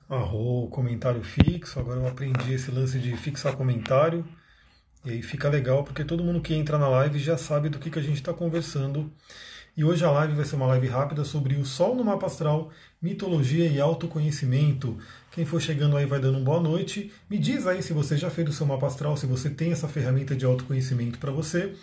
Arrou, comentário fixo. Agora eu aprendi esse lance de fixar comentário. E aí fica legal porque todo mundo que entra na live já sabe do que a gente está conversando. E hoje a live vai ser uma live rápida sobre o Sol no mapa astral, mitologia e autoconhecimento. Quem for chegando aí vai dando uma boa noite. Me diz aí se você já fez o seu mapa astral, se você tem essa ferramenta de autoconhecimento para você.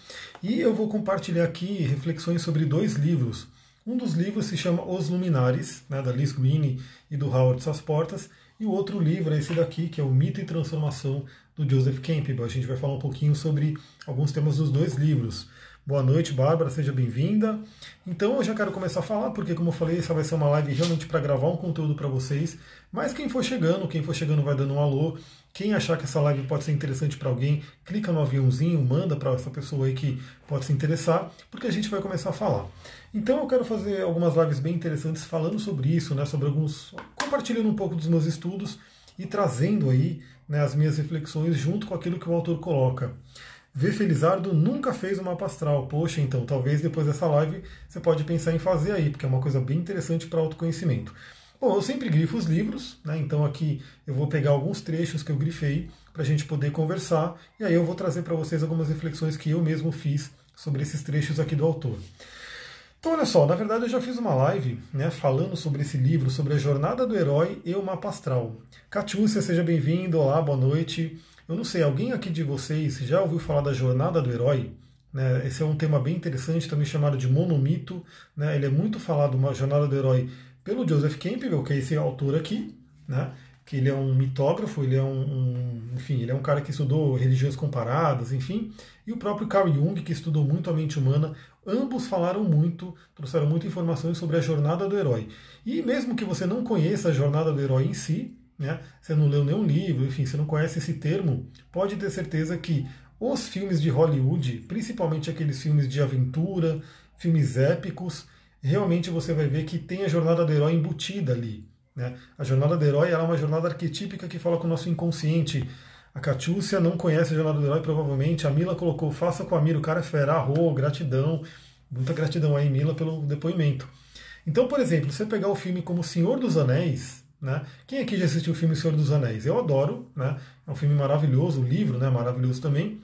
E eu vou compartilhar aqui reflexões sobre dois livros. Um dos livros se chama Os Luminares, né, da Liz Greene e do Howard Sasportas, e o outro livro é esse daqui, que é o Mito e Transformação, do Joseph Campbell. A gente vai falar um pouquinho sobre alguns temas dos dois livros. Boa noite, Bárbara, seja bem-vinda. Então eu já quero começar a falar, porque como eu falei, essa vai ser uma live realmente para gravar um conteúdo para vocês, mas quem for chegando vai dando um alô. Quem achar que essa live pode ser interessante para alguém, clica no aviãozinho, manda para essa pessoa aí que pode se interessar, porque a gente vai começar a falar. Então eu quero fazer algumas lives bem interessantes falando sobre isso, né, sobre compartilhando um pouco dos meus estudos e trazendo aí, né, as minhas reflexões junto com aquilo que o autor coloca. V. Felizardo nunca fez um mapa astral. Poxa, então talvez depois dessa live você pode pensar em fazer aí, porque é uma coisa bem interessante para autoconhecimento. Bom, eu sempre grifo os livros, né? Então aqui eu vou pegar alguns trechos que eu grifei para a gente poder conversar, e aí eu vou trazer para vocês algumas reflexões que eu mesmo fiz sobre esses trechos aqui do autor. Então, olha só, na verdade eu já fiz uma live, né, falando sobre esse livro, sobre a jornada do herói e o mapa astral. Catiúcia, seja bem-vindo, olá, boa noite. Eu não sei, alguém aqui de vocês já ouviu falar da jornada do herói? Né, esse é um tema bem interessante, também chamado de monomito. Né, ele é muito falado, uma jornada do herói, pelo Joseph Campbell, que é esse autor aqui, né, que ele é um mitógrafo, ele é enfim, ele é um cara que estudou religiões comparadas, enfim, e o próprio Carl Jung, que estudou muito a mente humana. Ambos falaram muito, trouxeram muitas informações sobre a jornada do herói. E mesmo que você não conheça a jornada do herói em si, né, você não leu nenhum livro, enfim, você não conhece esse termo, pode ter certeza que os filmes de Hollywood, principalmente aqueles filmes de aventura, filmes épicos, realmente você vai ver que tem a jornada do herói embutida ali. Né? A jornada do herói é uma jornada arquetípica que fala com o nosso inconsciente. A Catiúcia não conhece a jornada do herói, provavelmente. A Mila colocou, faça com a Mira, o cara é fera, gratidão. Muita gratidão aí, Mila, pelo depoimento. Então, por exemplo, você pegar o filme como Senhor dos Anéis, né? Quem aqui já assistiu o filme Senhor dos Anéis? Eu adoro, né? É um filme maravilhoso, o livro, né? Maravilhoso também.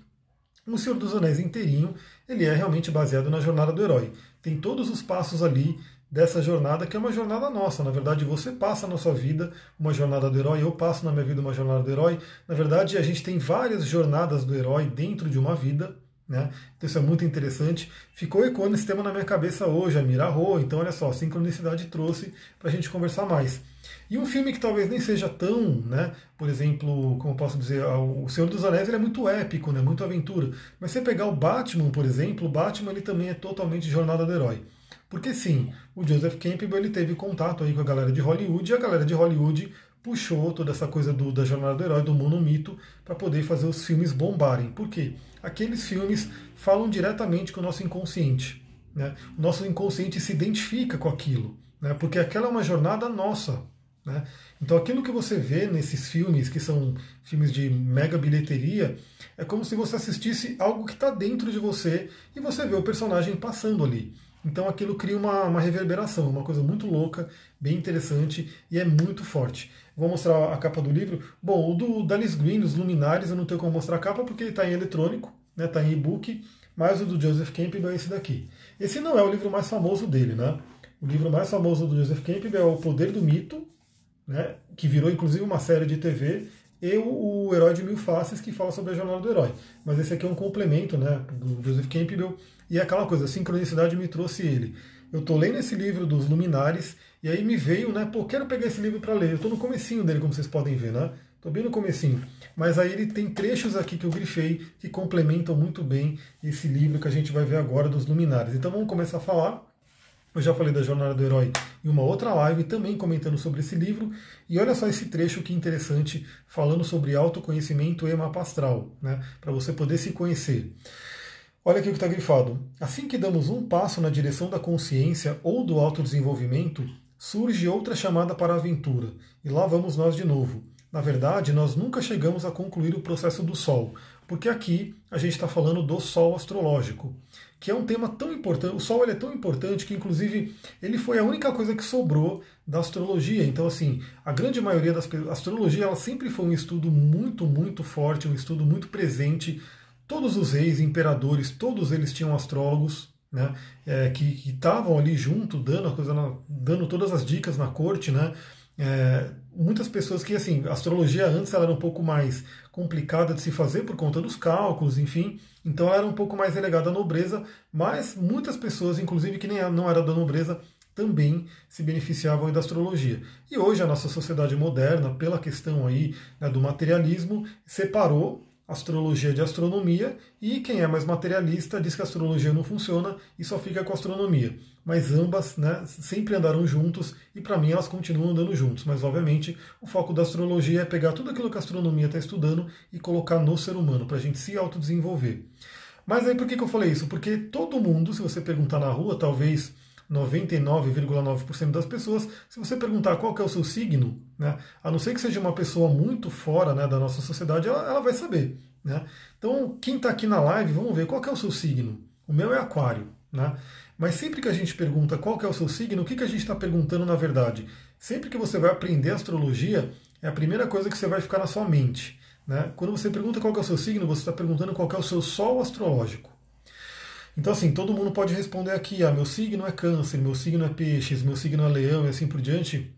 O Senhor dos Anéis inteirinho, ele é realmente baseado na jornada do herói. Tem todos os passos ali dessa jornada, que é uma jornada nossa. Na verdade, você passa na sua vida uma jornada do herói, eu passo na minha vida uma jornada do herói. Na verdade, a gente tem várias jornadas do herói dentro de uma vida. Né? Então isso é muito interessante. Ficou ecoando esse tema na minha cabeça hoje, a Mira Ro. Então, olha só, a sincronicidade trouxe para a gente conversar mais. E um filme que talvez nem seja tão, né, por exemplo, como eu posso dizer, o Senhor dos Anéis, ele é muito épico, né, muito aventura. Mas você pegar o Batman, por exemplo, o Batman ele também é totalmente jornada do herói. Porque sim, o Joseph Campbell ele teve contato aí com a galera de Hollywood, e a galera de Hollywood puxou toda essa coisa da jornada do herói, do monomito, para poder fazer os filmes bombarem. Por quê? Aqueles filmes falam diretamente com o nosso inconsciente. Né? O nosso inconsciente se identifica com aquilo, né? Porque aquela é uma jornada nossa. Né? Então aquilo que você vê nesses filmes, que são filmes de mega bilheteria, é como se você assistisse algo que está dentro de você e você vê o personagem passando ali. Então aquilo cria uma reverberação, uma coisa muito louca, bem interessante e é muito forte. Vou mostrar a capa do livro. Bom, o da Liz Greene, Os Luminares, eu não tenho como mostrar a capa porque ele está em eletrônico, né, está em e-book, mas o do Joseph Campbell é esse daqui. Esse não é o livro mais famoso dele, né? O livro mais famoso do Joseph Campbell é O Poder do Mito, né, que virou inclusive uma série de TV, e o Herói de Mil Faces, que fala sobre a jornada do herói. Mas esse aqui é um complemento, né, do Joseph Campbell, e é aquela coisa, a sincronicidade me trouxe ele. Eu estou lendo esse livro dos Luminares, e aí me veio, né, pô, quero pegar esse livro para ler. Eu estou no comecinho dele, como vocês podem ver, né? Estou bem no comecinho. Mas aí ele tem trechos aqui que eu grifei, que complementam muito bem esse livro que a gente vai ver agora dos Luminares. Então vamos começar a falar. Eu já falei da Jornada do Herói em uma outra live, também comentando sobre esse livro. E olha só esse trecho que interessante, falando sobre autoconhecimento e mapa astral, né, para você poder se conhecer. Olha aqui o que está grifado. Assim que damos um passo na direção da consciência ou do autodesenvolvimento, surge outra chamada para a aventura. E lá vamos nós de novo. na verdade, nós nunca chegamos a concluir o processo do Sol, porque aqui a gente está falando do Sol astrológico, que é um tema tão importante. O Sol ele é tão importante que, inclusive, ele foi a única coisa que sobrou da astrologia. Então, assim, a grande maioria das pessoas, a astrologia ela sempre foi um estudo muito, muito forte, um estudo muito presente. Todos os reis, imperadores, todos eles tinham astrólogos, né, que estavam ali junto, dando todas as dicas na corte, né? Muitas pessoas que, assim, a astrologia antes ela era um pouco mais complicada de se fazer por conta dos cálculos, enfim, então ela era um pouco mais relegada à nobreza, mas muitas pessoas, inclusive que nem não era da nobreza, também se beneficiavam aí da astrologia. E hoje a nossa sociedade moderna, pela questão aí, né, do materialismo, separou astrologia de astronomia, e quem é mais materialista diz que a astrologia não funciona e só fica com a astronomia. Mas ambas, né, sempre andaram juntos e para mim elas continuam andando juntos. Mas obviamente o foco da astrologia é pegar tudo aquilo que a astronomia está estudando e colocar no ser humano, para a gente se autodesenvolver. Mas aí por que eu falei isso? Porque todo mundo, se você perguntar na rua, talvez 99,9% das pessoas, se você perguntar qual que é o seu signo, né, a não ser que seja uma pessoa muito fora, né, da nossa sociedade, ela vai saber. Né? Então, quem está aqui na live, vamos ver qual que é o seu signo. O meu é Aquário. Né? Mas sempre que a gente pergunta qual que é o seu signo, o que a gente está perguntando na verdade? Sempre que você vai aprender astrologia, é a primeira coisa que você vai ficar na sua mente. Né? Quando você pergunta qual que é o seu signo, você está perguntando qual que é o seu sol astrológico. Então, assim, todo mundo pode responder aqui, meu signo é câncer, meu signo é peixes, meu signo é leão e assim por diante.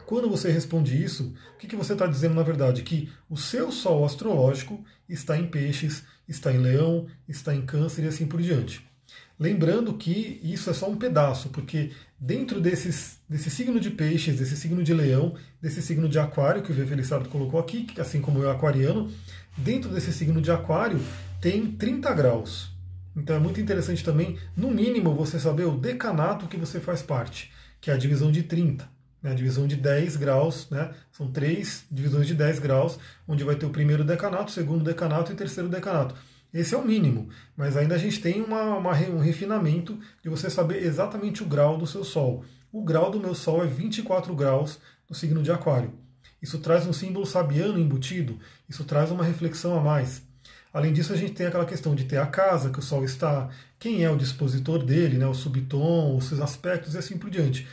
Quando você responde isso, o que você está dizendo na verdade? Que o seu sol astrológico está em peixes, está em leão, está em câncer e assim por diante. Lembrando que isso é só um pedaço, porque dentro desse signo de peixes, desse signo de leão, desse signo de aquário, que o V. Feliciano colocou aqui, assim como eu aquariano, dentro desse signo de aquário tem 30 graus. Então é muito interessante também, no mínimo, você saber o decanato que você faz parte, que é a divisão de 30. Né, a divisão de 10 graus, né, são 3 divisões de 10 graus, onde vai ter o primeiro decanato, o segundo decanato e o terceiro decanato. Esse é o mínimo, mas ainda a gente tem um refinamento de você saber exatamente o grau do seu Sol. O grau do meu Sol é 24 graus no signo de Aquário. Isso traz um símbolo sabiano embutido, isso traz uma reflexão a mais. Além disso, a gente tem aquela questão de ter a casa que o Sol está, quem é o dispositor dele, né, o subtom, os seus aspectos e assim por diante.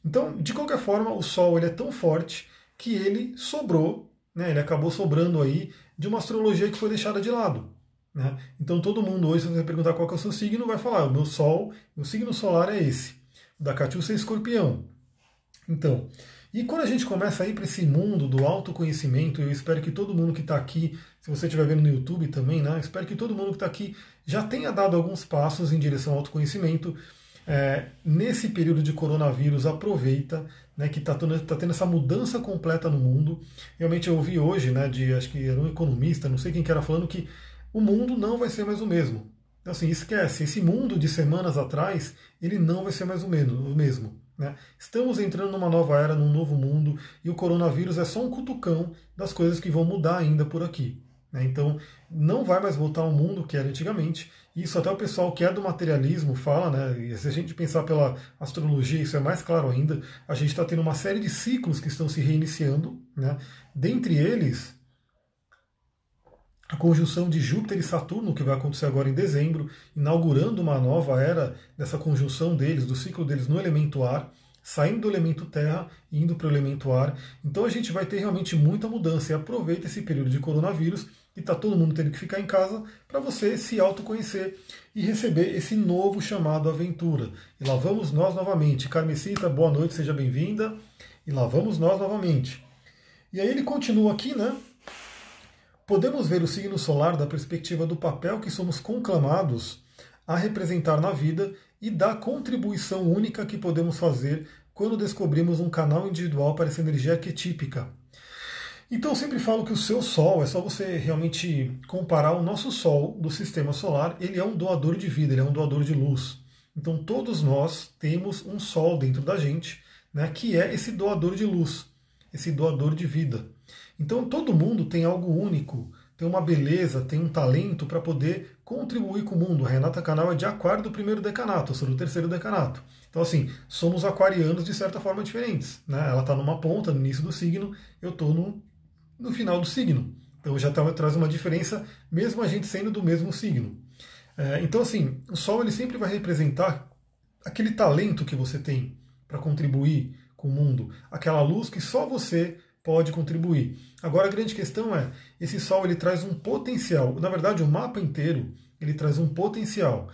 Então, de qualquer forma, o Sol ele é tão forte que ele sobrou, né, ele acabou sobrando aí de uma astrologia que foi deixada de lado. Né? Então todo mundo hoje, se você perguntar qual que é o seu signo, vai falar, o meu Sol, meu signo solar é esse. O da Catiúcia é Escorpião. Então, e quando a gente começa a ir para esse mundo do autoconhecimento, eu espero que todo mundo que está aqui, se você estiver vendo no YouTube também, né, espero que todo mundo que está aqui já tenha dado alguns passos em direção ao autoconhecimento. Nesse período de coronavírus, aproveita, né, que está tendo essa mudança completa no mundo. Realmente eu ouvi hoje, né, acho que era um economista, não sei quem que era, falando que o mundo não vai ser mais o mesmo. Então, assim, esquece, esse mundo de semanas atrás, ele não vai ser mais o mesmo. Né? Estamos entrando numa nova era, num novo mundo, e o coronavírus é só um cutucão das coisas que vão mudar ainda por aqui. Né? Então, não vai mais voltar ao mundo que era antigamente. Isso até o pessoal que é do materialismo fala, né? E se a gente pensar pela astrologia, isso é mais claro ainda. A gente está tendo uma série de ciclos que estão se reiniciando. Né? Dentre eles, a conjunção de Júpiter e Saturno, que vai acontecer agora em dezembro, inaugurando uma nova era dessa conjunção deles, do ciclo deles no elemento ar, saindo do elemento terra e indo para o elemento ar. Então a gente vai ter realmente muita mudança e aproveita esse período de coronavírus e está todo mundo tendo que ficar em casa para você se autoconhecer e receber esse novo chamado aventura. E lá vamos nós novamente. Carmesita, boa noite, seja bem-vinda. E lá vamos nós novamente. E aí ele continua aqui, né? Podemos ver o signo solar da perspectiva do papel que somos conclamados a representar na vida e da contribuição única que podemos fazer quando descobrimos um canal individual para essa energia arquetípica. Então eu sempre falo que o seu Sol, é só você realmente comparar o nosso Sol do sistema solar, ele é um doador de vida, ele é um doador de luz. Então todos nós temos um Sol dentro da gente, né, que é esse doador de luz, esse doador de vida. Então todo mundo tem algo único, tem uma beleza, tem um talento para poder contribuir com o mundo. A Renata Canal é de Aquário do primeiro decanato, eu sou do terceiro decanato. Então assim, somos aquarianos de certa forma diferentes. Né? Ela está numa ponta, no início do signo, eu estou no final do signo. Então já traz uma diferença, mesmo a gente sendo do mesmo signo. Então, assim, o Sol ele sempre vai representar aquele talento que você tem para contribuir com o mundo, aquela luz que só você pode contribuir. Agora a grande questão é, esse Sol ele traz um potencial, na verdade o mapa inteiro ele traz um potencial.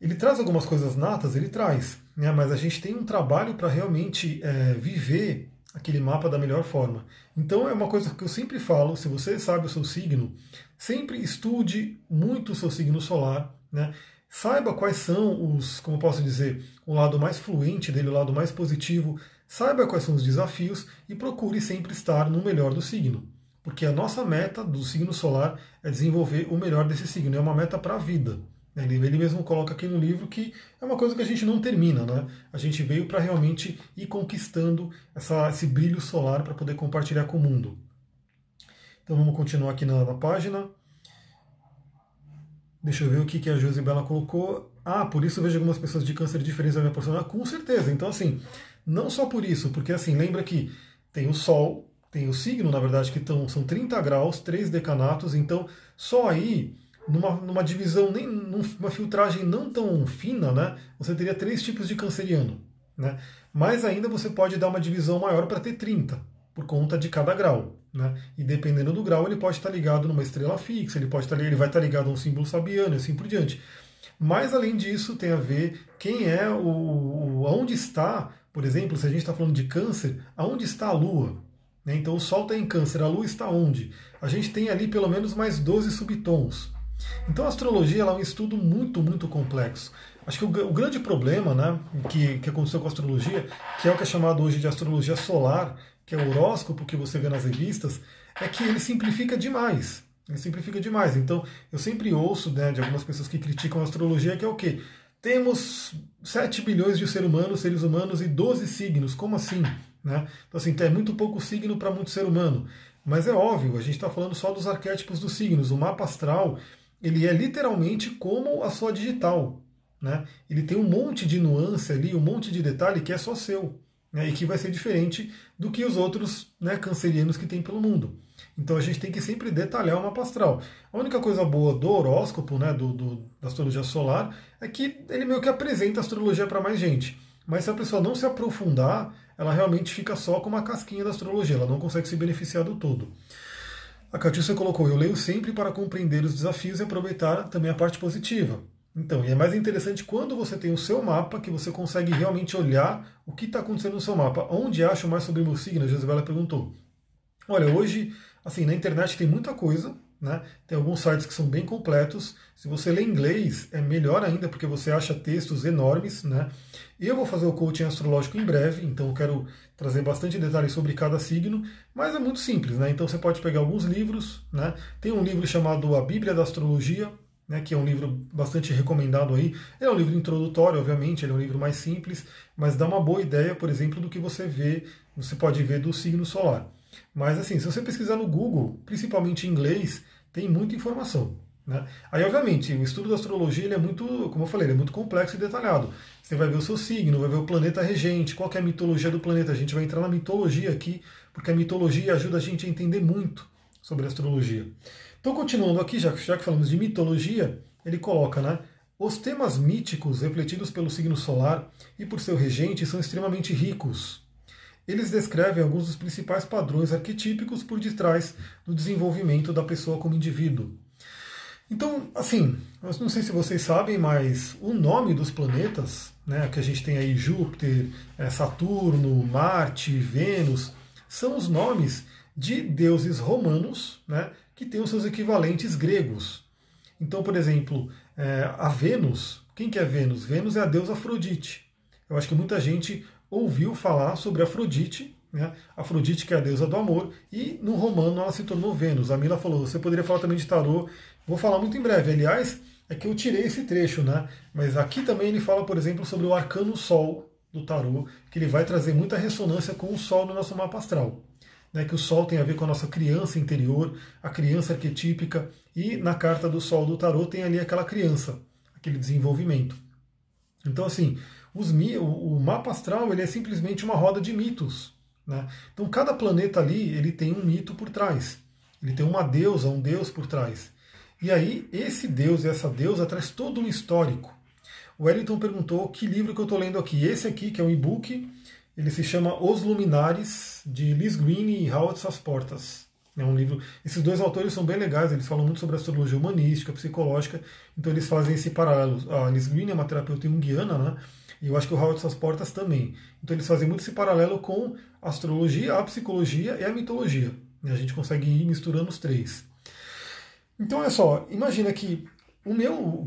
Ele traz algumas coisas natas, ele traz, né? Mas a gente tem um trabalho para realmente viver aquele mapa da melhor forma. Então é uma coisa que eu sempre falo, se você sabe o seu signo, sempre estude muito o seu signo solar, né? Saiba quais são os, como eu posso dizer, o lado mais fluente dele, o lado mais positivo, saiba quais são os desafios e procure sempre estar no melhor do signo. Porque a nossa meta do signo solar é desenvolver o melhor desse signo, é uma meta para a vida. Ele mesmo coloca aqui no livro que é uma coisa que a gente não termina, né? A gente veio para realmente ir conquistando esse brilho solar para poder compartilhar com o mundo. Então vamos continuar aqui na página. Deixa eu ver o que a Josibela colocou. Ah, por isso eu vejo algumas pessoas de câncer diferentes da minha personalidade. Com certeza. Então, assim, não só por isso, porque assim, lembra que tem o Sol, tem o signo, na verdade, que são 30 graus, 3 decanatos, então só aí, numa divisão, numa filtragem não tão fina, né, você teria 3 tipos de canceriano. Né? Mas ainda você pode dar uma divisão maior para ter 30, por conta de cada grau. Né? E dependendo do grau, ele pode estar ligado numa estrela fixa, ele vai estar ligado a um símbolo sabiano e assim por diante. Mas além disso, tem a ver quem é aonde está, por exemplo, se a gente está falando de câncer, aonde está a Lua? Né? Então o Sol está em câncer, a Lua está onde? A gente tem ali pelo menos mais 12 subtons. Então a astrologia ela é um estudo muito, muito complexo. Acho que o grande problema, né, que aconteceu com a astrologia, que é o que é chamado hoje de astrologia solar, que é o horóscopo que você vê nas revistas, é que ele simplifica demais. Ele simplifica demais. Então, eu sempre ouço, né, de algumas pessoas que criticam a astrologia, que é o quê? Temos 7 bilhões de seres humanos e 12 signos. Como assim? Né? Então, assim, é muito pouco signo para muito ser humano. Mas é óbvio, a gente está falando só dos arquétipos dos signos. O mapa astral, ele é literalmente como a sua digital. Né? Ele tem um monte de nuance ali, um monte de detalhe que é só seu. Né? E que vai ser diferente do que os outros, né, cancerianos que tem pelo mundo. Então a gente tem que sempre detalhar o mapa astral. A única coisa boa do horóscopo, né, da astrologia solar, é que ele meio que apresenta a astrologia para mais gente. Mas se a pessoa não se aprofundar, ela realmente fica só com uma casquinha da astrologia, ela não consegue se beneficiar do todo. A Catiúcia colocou, eu leio sempre para compreender os desafios e aproveitar também a parte positiva. Então, e é mais interessante quando você tem o seu mapa, que você consegue realmente olhar o que está acontecendo no seu mapa. Onde acho mais sobre o meu signo? A Josibela perguntou. Olha, hoje, assim, na internet tem muita coisa, né? Tem alguns sites que são bem completos. Se você lê inglês, é melhor ainda, porque você acha textos enormes, né? Eu vou fazer o coaching astrológico em breve, então eu quero trazer bastante detalhes sobre cada signo, mas é muito simples, né? Então você pode pegar alguns livros, né? Tem um livro chamado A Bíblia da Astrologia, né, que é um livro bastante recomendado aí. É um livro introdutório, obviamente, ele é um livro mais simples, mas dá uma boa ideia, por exemplo, do que você pode ver do signo solar. Mas assim, se você pesquisar no Google, principalmente em inglês, tem muita informação. Né? Aí, obviamente, o estudo da astrologia ele é muito, como eu falei, ele é muito complexo e detalhado. Você vai ver o seu signo, vai ver o planeta regente, qual que é a mitologia do planeta. A gente vai entrar na mitologia aqui, porque a mitologia ajuda a gente a entender muito sobre a astrologia. Então, continuando aqui, já que falamos de mitologia, ele coloca, né? Os temas míticos refletidos pelo signo solar e por seu regente são extremamente ricos. Eles descrevem alguns dos principais padrões arquetípicos por detrás do desenvolvimento da pessoa como indivíduo. Então, assim, eu não sei se vocês sabem, mas o nome dos planetas, né, que a gente tem aí Júpiter, Saturno, Marte, Vênus, são os nomes de deuses romanos, né, que têm os seus equivalentes gregos. Então, por exemplo, a Vênus, quem que é Vênus? Vênus é a deusa Afrodite. Eu acho que muita gente ouviu falar sobre Afrodite, né? Afrodite que é a deusa do amor, e no romano ela se tornou Vênus. A Mila falou, você poderia falar também de tarô, vou falar muito em breve. Aliás, é que eu tirei esse trecho, né? Mas aqui também ele fala, por exemplo, sobre o arcano Sol do tarô, que ele vai trazer muita ressonância com o Sol no nosso mapa astral. Né, que o Sol tem a ver com a nossa criança interior, a criança arquetípica, e na carta do Sol do tarô tem ali aquela criança, aquele desenvolvimento. Então, assim, o mapa astral ele é simplesmente uma roda de mitos. né? Então cada planeta ali ele tem um mito por trás, ele tem uma deusa, um deus por trás. E aí esse deus e essa deusa traz todo um histórico. O Wellington perguntou que livro que eu estou lendo aqui. Esse aqui, que é um e-book, ele se chama Os Luminares, de Liz Greene e Howard Sasportas. É um livro. Esses dois autores são bem legais, eles falam muito sobre astrologia humanística, psicológica, então eles fazem esse paralelo. A Liz Greene é uma terapeuta junguiana, né? E eu acho que o Howard Sasportas também. Então eles fazem muito esse paralelo com a astrologia, a psicologia e a mitologia. E a gente consegue ir misturando os três. Então, olha só, imagina que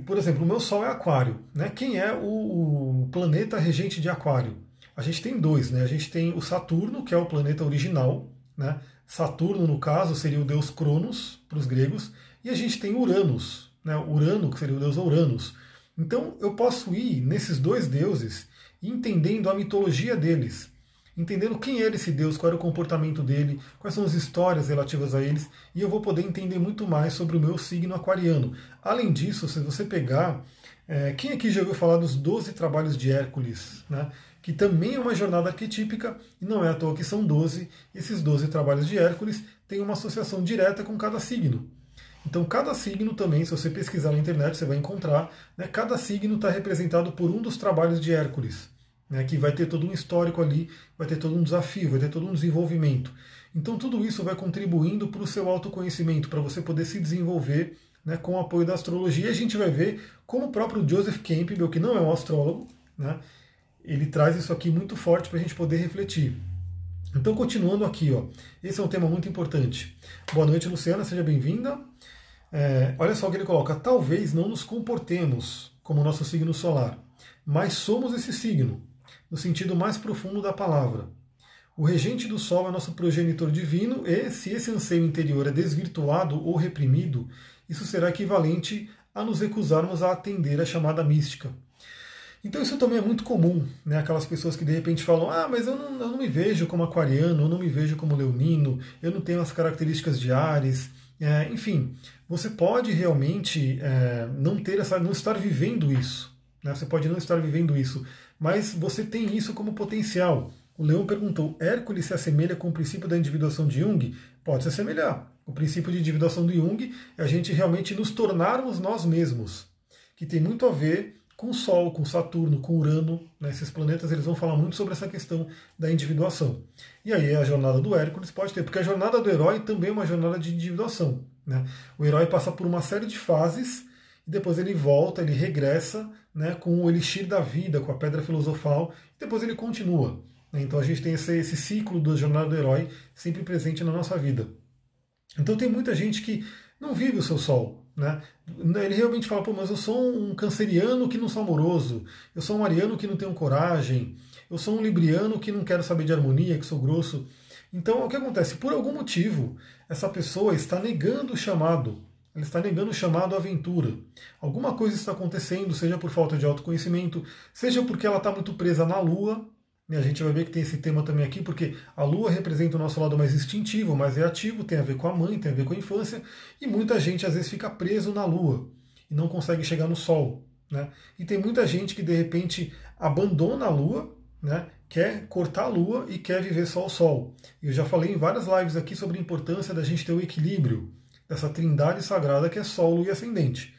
por exemplo, o meu Sol é Aquário, né? Quem é o planeta regente de Aquário? A gente tem dois, né? A gente tem o Saturno, que é o planeta original, né? Saturno, no caso, seria o deus Cronos, para os gregos, e a gente tem Uranus, né? Urano, que seria o deus Uranus. Então, eu posso ir nesses dois deuses, entendendo a mitologia deles, entendendo quem era esse Deus, qual era o comportamento dele, quais são as histórias relativas a eles, e eu vou poder entender muito mais sobre o meu signo aquariano. Além disso, se você pegar, quem aqui já ouviu falar dos 12 trabalhos de Hércules, né? Que também é uma jornada arquetípica, e não é à toa que são 12, esses 12 trabalhos de Hércules têm uma associação direta com cada signo. Então, cada signo também, se você pesquisar na internet, você vai encontrar, né, cada signo está representado por um dos trabalhos de Hércules, né, que vai ter todo um histórico ali, vai ter todo um desafio, vai ter todo um desenvolvimento. Então, tudo isso vai contribuindo para o seu autoconhecimento, para você poder se desenvolver, né, com o apoio da astrologia. E a gente vai ver como o próprio Joseph Campbell, que não é um astrólogo, né, ele traz isso aqui muito forte para a gente poder refletir. Então, continuando aqui, ó, esse é um tema muito importante. Boa noite, Luciana, seja bem-vinda. Olha só o que ele coloca: talvez não nos comportemos como nosso signo solar, mas somos esse signo, no sentido mais profundo da palavra. O regente do Sol é nosso progenitor divino e, se esse anseio interior é desvirtuado ou reprimido, isso será equivalente a nos recusarmos a atender a chamada mística. Então isso também é muito comum, né? Aquelas pessoas que de repente falam: ah, mas eu não me vejo como aquariano, eu não me vejo como leonino, eu não tenho as características de Áries. Enfim, você pode realmente não estar vivendo isso, né? Você pode não estar vivendo isso, mas você tem isso como potencial. O Leão perguntou: Hércules se assemelha com o princípio da individuação de Jung? Pode se assemelhar. O princípio de individuação do Jung é a gente realmente nos tornarmos nós mesmos, que tem muito a ver com o Sol, com Saturno, com Urano, né? Esses planetas eles vão falar muito sobre essa questão da individuação. E aí a jornada do Hércules pode ter, porque a jornada do herói também é uma jornada de individuação, né? O herói passa por uma série de fases e depois ele volta, ele regressa, né, com o elixir da vida, com a pedra filosofal, e depois ele continua, né? Então a gente tem esse ciclo da jornada do herói sempre presente na nossa vida. Então tem muita gente que não vive o seu sol, né? Ele realmente fala: pô, mas eu sou um canceriano que não sou amoroso, eu sou um ariano que não tenho coragem, eu sou um libriano que não quero saber de harmonia, que sou grosso. Então o que acontece? Por algum motivo, essa pessoa está negando o chamado, ela está negando o chamado à aventura. Alguma coisa está acontecendo, seja por falta de autoconhecimento, seja porque ela está muito presa na Lua. E a gente vai ver que tem esse tema também aqui, porque a Lua representa o nosso lado mais instintivo, mais reativo, tem a ver com a mãe, tem a ver com a infância, e muita gente às vezes fica preso na Lua e não consegue chegar no Sol, né? E tem muita gente que de repente abandona a Lua, né? Quer cortar a Lua e quer viver só o Sol. Eu já falei em várias lives aqui sobre a importância da gente ter o equilíbrio dessa trindade sagrada que é Sol, Lua e Ascendente.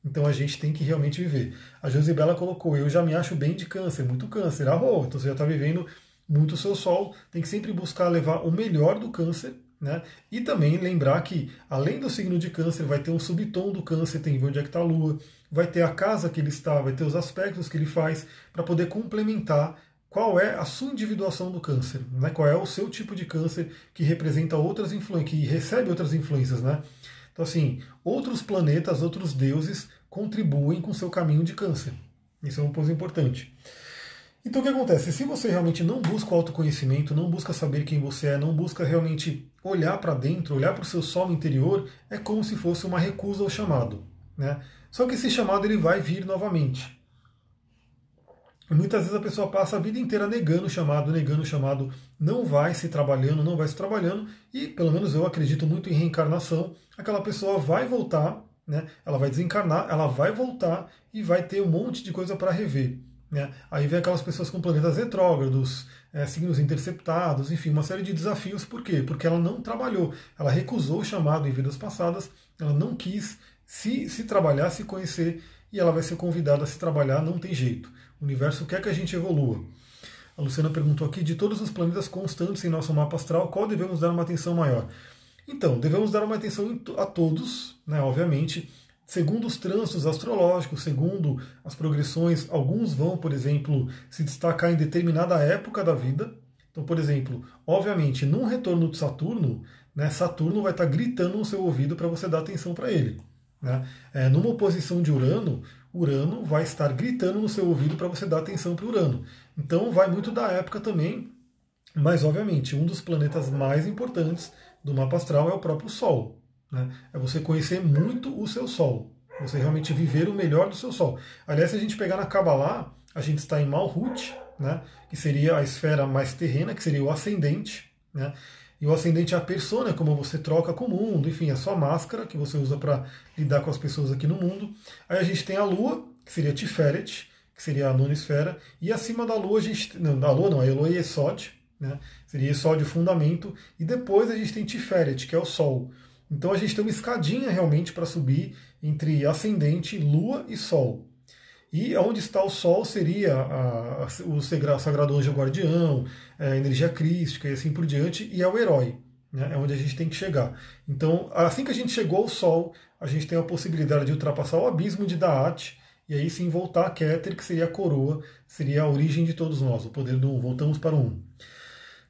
Então a gente tem que realmente viver. A Josibela colocou: eu já me acho bem de câncer, muito câncer. Então você já está vivendo muito o seu sol. Tem que sempre buscar levar o melhor do câncer, né? E também lembrar que, além do signo de câncer, vai ter um subtom do câncer, tem que ver onde é que está a lua, vai ter a casa que ele está, vai ter os aspectos que ele faz, para poder complementar qual é a sua individuação do câncer, né? Qual é o seu tipo de câncer que representa outras influências, que recebe outras influências, né? Então, assim, outros planetas, outros deuses contribuem com o seu caminho de câncer. Isso é uma coisa importante. Então, o que acontece? Se você realmente não busca o autoconhecimento, não busca saber quem você é, não busca realmente olhar para dentro, olhar para o seu sol interior, é como se fosse uma recusa ao chamado, né? Só que esse chamado ele vai vir novamente. Muitas vezes a pessoa passa a vida inteira negando o chamado, não vai se trabalhando, não vai se trabalhando, e pelo menos eu acredito muito em reencarnação, aquela pessoa vai voltar, né? Ela vai desencarnar, ela vai voltar e vai ter um monte de coisa para rever, né? Aí vem aquelas pessoas com planetas retrógrados, signos interceptados, enfim, uma série de desafios. Por quê? Porque ela não trabalhou, ela recusou o chamado em vidas passadas, ela não quis se trabalhar, se conhecer, e ela vai ser convidada a se trabalhar, não tem jeito. O universo quer que a gente evolua. A Luciana perguntou aqui, de todos os planetas constantes em nosso mapa astral, qual devemos dar uma atenção maior? Então, devemos dar uma atenção a todos, né, obviamente, segundo os trânsitos astrológicos, segundo as progressões. Alguns vão, por exemplo, se destacar em determinada época da vida. Então, por exemplo, obviamente, num retorno de Saturno, né, Saturno vai estar gritando no seu ouvido para você dar atenção para ele. Né? Numa oposição de Urano, Urano vai estar gritando no seu ouvido para você dar atenção para Urano. Então, vai muito da época também, mas, obviamente, um dos planetas mais importantes do mapa astral é o próprio Sol. Né? É você conhecer muito o seu Sol. Você realmente viver o melhor do seu Sol. Aliás, se a gente pegar na Kabbalah, a gente está em Malhut, né? Que seria a esfera mais terrena, que seria o ascendente. Né? E o ascendente é a persona, é como você troca com o mundo, enfim, a sua máscara que você usa para lidar com as pessoas aqui no mundo. Aí a gente tem a Lua, que seria Tiferet, que seria a nona esfera. E acima da Lua, a gente. Não, da Lua não, a Eloi Yesod, né? Seria Yesod o fundamento, e depois a gente tem Tiferet, que é o Sol. Então a gente tem uma escadinha realmente para subir entre ascendente, Lua e Sol. E onde está o Sol seria o Sagrado Anjo Guardião, a energia crística e assim por diante, e é o herói, né? É onde a gente tem que chegar. Então, assim que a gente chegou ao Sol, a gente tem a possibilidade de ultrapassar o abismo de Da'at, e aí sim voltar a Keter, que seria a coroa, seria a origem de todos nós, o poder do Um. Voltamos para o Um.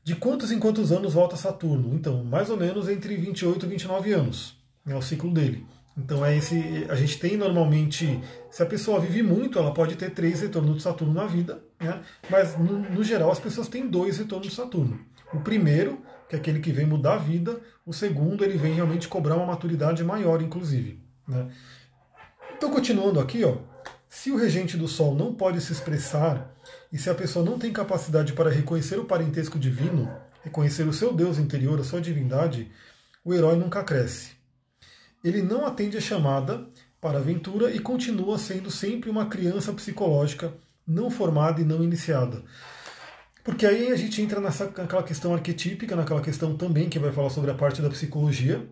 De quantos em quantos anos volta Saturno? Então, mais ou menos entre 28 e 29 anos, é o ciclo dele. Então, a gente tem normalmente, se a pessoa vive muito, ela pode ter 3 retornos de Saturno na vida, né? Mas no geral as pessoas têm 2 retornos de Saturno. O primeiro, que é aquele que vem mudar a vida, o segundo, ele vem realmente cobrar uma maturidade maior, inclusive. Né? Então, continuando aqui, ó, se o regente do Sol não pode se expressar, e se a pessoa não tem capacidade para reconhecer o parentesco divino, reconhecer o seu Deus interior, a sua divindade, o herói nunca cresce. Ele não atende a chamada para a aventura e continua sendo sempre uma criança psicológica, não formada e não iniciada. Porque aí a gente entra naquela questão arquetípica, naquela questão também que vai falar sobre a parte da psicologia.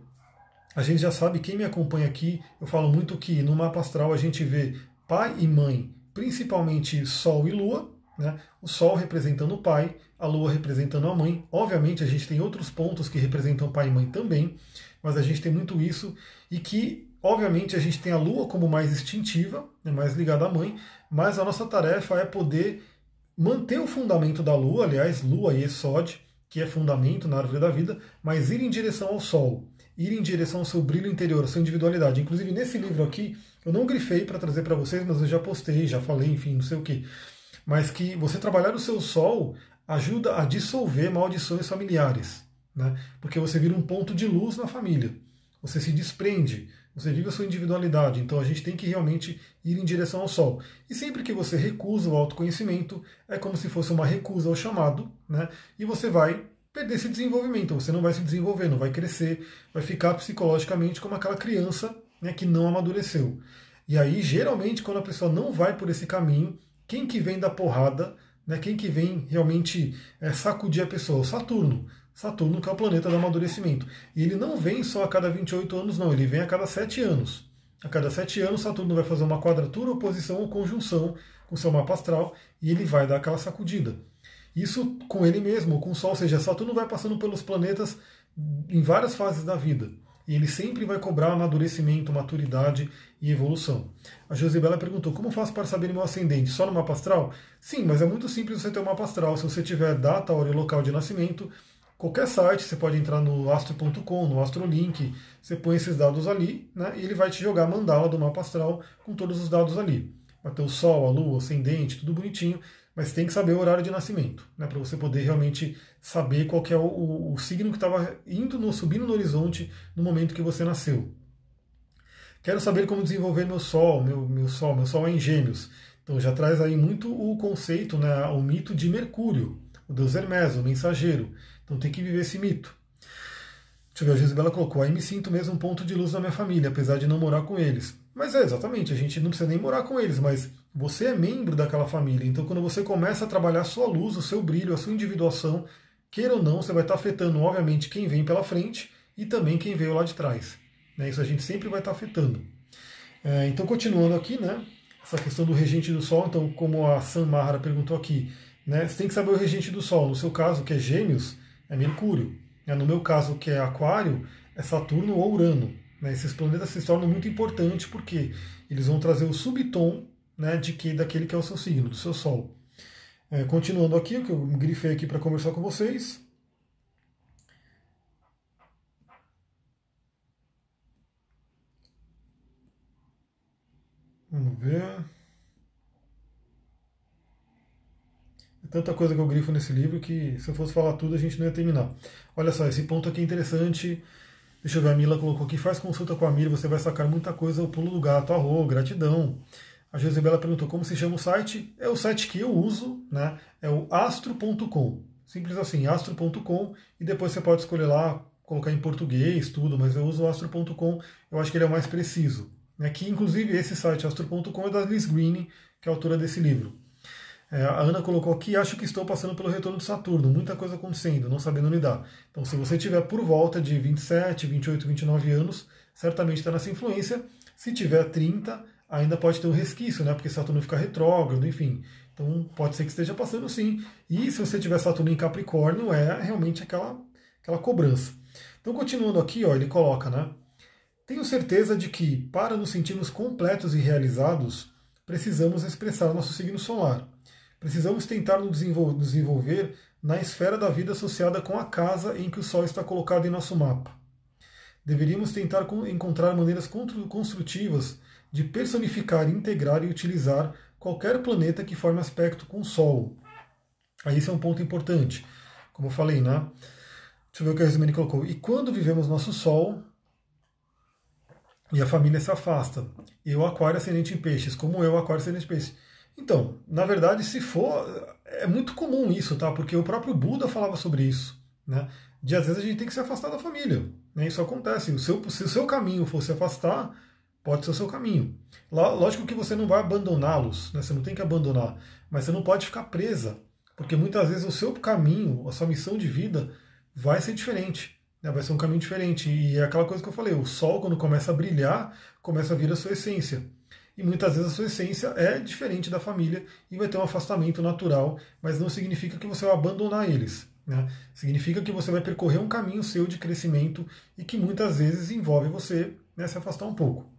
A gente já sabe, quem me acompanha aqui, eu falo muito que no mapa astral a gente vê pai e mãe, principalmente Sol e Lua, né? O Sol representando o pai, a Lua representando a mãe. Obviamente a gente tem outros pontos que representam pai e mãe também, mas a gente tem muito isso, e que, obviamente, a gente tem a Lua como mais instintiva, né, mais ligada à mãe, mas a nossa tarefa é poder manter o fundamento da Lua, aliás, Lua e Yesod, que é fundamento na árvore da vida, mas ir em direção ao Sol, ir em direção ao seu brilho interior, à sua individualidade. Inclusive, nesse livro aqui, eu não grifei para trazer para vocês, mas eu já postei, já falei, enfim, não sei o que. Mas que você trabalhar o seu Sol ajuda a dissolver maldições familiares, né? Porque você vira um ponto de luz na família. Você se desprende, você vive a sua individualidade. Então a gente tem que realmente ir em direção ao Sol. E sempre que você recusa o autoconhecimento, é como se fosse uma recusa ao chamado, né? E você vai perder esse desenvolvimento. Você não vai se desenvolver, não vai crescer, vai ficar psicologicamente como aquela criança, né, que não amadureceu. E aí, geralmente, quando a pessoa não vai por esse caminho, quem que vem da porrada, né, quem que vem realmente sacudir a pessoa? O Saturno. Saturno, que é o planeta do amadurecimento. E ele não vem só a cada 28 anos, não. Ele vem a cada 7 anos. A cada 7 anos, Saturno vai fazer uma quadratura, oposição ou conjunção com o seu mapa astral e ele vai dar aquela sacudida. Isso com ele mesmo, com o Sol. Ou seja, Saturno vai passando pelos planetas em várias fases da vida. E ele sempre vai cobrar amadurecimento, maturidade e evolução. A Josibela perguntou, como faço para saber meu ascendente? Só no mapa astral? Sim, mas é muito simples você ter um mapa astral. Se você tiver data, hora e local de nascimento, qualquer site, você pode entrar no astro.com, no Astrolink, você põe esses dados ali, né, e ele vai te jogar a mandala do mapa astral com todos os dados ali. Vai ter o Sol, a Lua, o ascendente, tudo bonitinho, mas tem que saber o horário de nascimento, né, para você poder realmente saber qual que é o signo que estava subindo no horizonte no momento que você nasceu. Quero saber como desenvolver meu Sol, meu Sol é em Gêmeos. Então já traz aí muito o conceito, né, o mito de Mercúrio, o deus Hermes, o mensageiro. Então tem que viver esse mito. Deixa eu ver, a Gisela colocou, aí me sinto mesmo um ponto de luz na minha família, apesar de não morar com eles. Mas exatamente, a gente não precisa nem morar com eles, mas você é membro daquela família. Então, quando você começa a trabalhar a sua luz, o seu brilho, a sua individuação, queira ou não, você vai estar afetando, obviamente, quem vem pela frente e também quem veio lá de trás. Né? Isso a gente sempre vai estar afetando. Então, continuando aqui, né? Essa questão do regente do Sol, então, como a Sam Mahara perguntou aqui, né? Você tem que saber o regente do Sol. No seu caso, que é Gêmeos, é Mercúrio. No meu caso, que é Aquário, é Saturno ou Urano. Né? Esses planetas se tornam muito importantes porque eles vão trazer o subtom, né, daquele que é o seu signo, do seu Sol. Continuando aqui, o que eu grifei aqui para conversar com vocês. Vamos ver. É tanta coisa que eu grifo nesse livro que se eu fosse falar tudo a gente não ia terminar. Olha só, esse ponto aqui é interessante. Deixa eu ver, a Mila colocou aqui, faz consulta com a Mila, você vai sacar muita coisa, o pulo do gato, arro, gratidão. A Josebela perguntou como se chama o site. É o site que eu uso, né? É o astro.com. Simples assim, astro.com, e depois você pode escolher lá, colocar em português, tudo, mas eu uso o astro.com, eu acho que ele é o mais preciso. Que inclusive esse site, astro.com, é da Liz Green, que é a autora desse livro. A Ana colocou aqui, acho que estou passando pelo retorno de Saturno, muita coisa acontecendo, não sabendo lidar. Então, se você tiver por volta de 27, 28, 29 anos, certamente está nessa influência. Se tiver 30, ainda pode ter um resquício, né? Porque Saturno fica retrógrado, enfim. Então, pode ser que esteja passando sim. E se você tiver Saturno em Capricórnio, é realmente aquela cobrança. Então, continuando aqui, ó, ele coloca, né? Tenho certeza de que, para nos sentirmos completos e realizados, precisamos expressar nosso signo solar. Precisamos tentar nos desenvolver na esfera da vida associada com a casa em que o Sol está colocado em nosso mapa. Deveríamos tentar encontrar maneiras construtivas de personificar, integrar e utilizar qualquer planeta que forme aspecto com o Sol. Aí esse é um ponto importante. Como eu falei, né? Deixa eu ver o que a Resmene colocou. E quando vivemos nosso Sol e a família se afasta? Eu, Aquário, ascendente em peixes. Como eu, Aquário, ascendente em peixes. Então, na verdade, se for, é muito comum isso, tá? Porque o próprio Buda falava sobre isso, né? De às vezes a gente tem que se afastar da família, né? Isso acontece. Se o seu caminho for se afastar, pode ser o seu caminho. Lógico que você não vai abandoná-los, né? Você não tem que abandonar, mas você não pode ficar presa, porque muitas vezes o seu caminho, a sua missão de vida vai ser diferente, né? Vai ser um caminho diferente. E é aquela coisa que eu falei, o sol quando começa a brilhar, começa a vir a sua essência. E muitas vezes a sua essência é diferente da família e vai ter um afastamento natural, mas não significa que você vai abandonar eles. Né? Significa que você vai percorrer um caminho seu de crescimento e que muitas vezes envolve você, né, se afastar um pouco.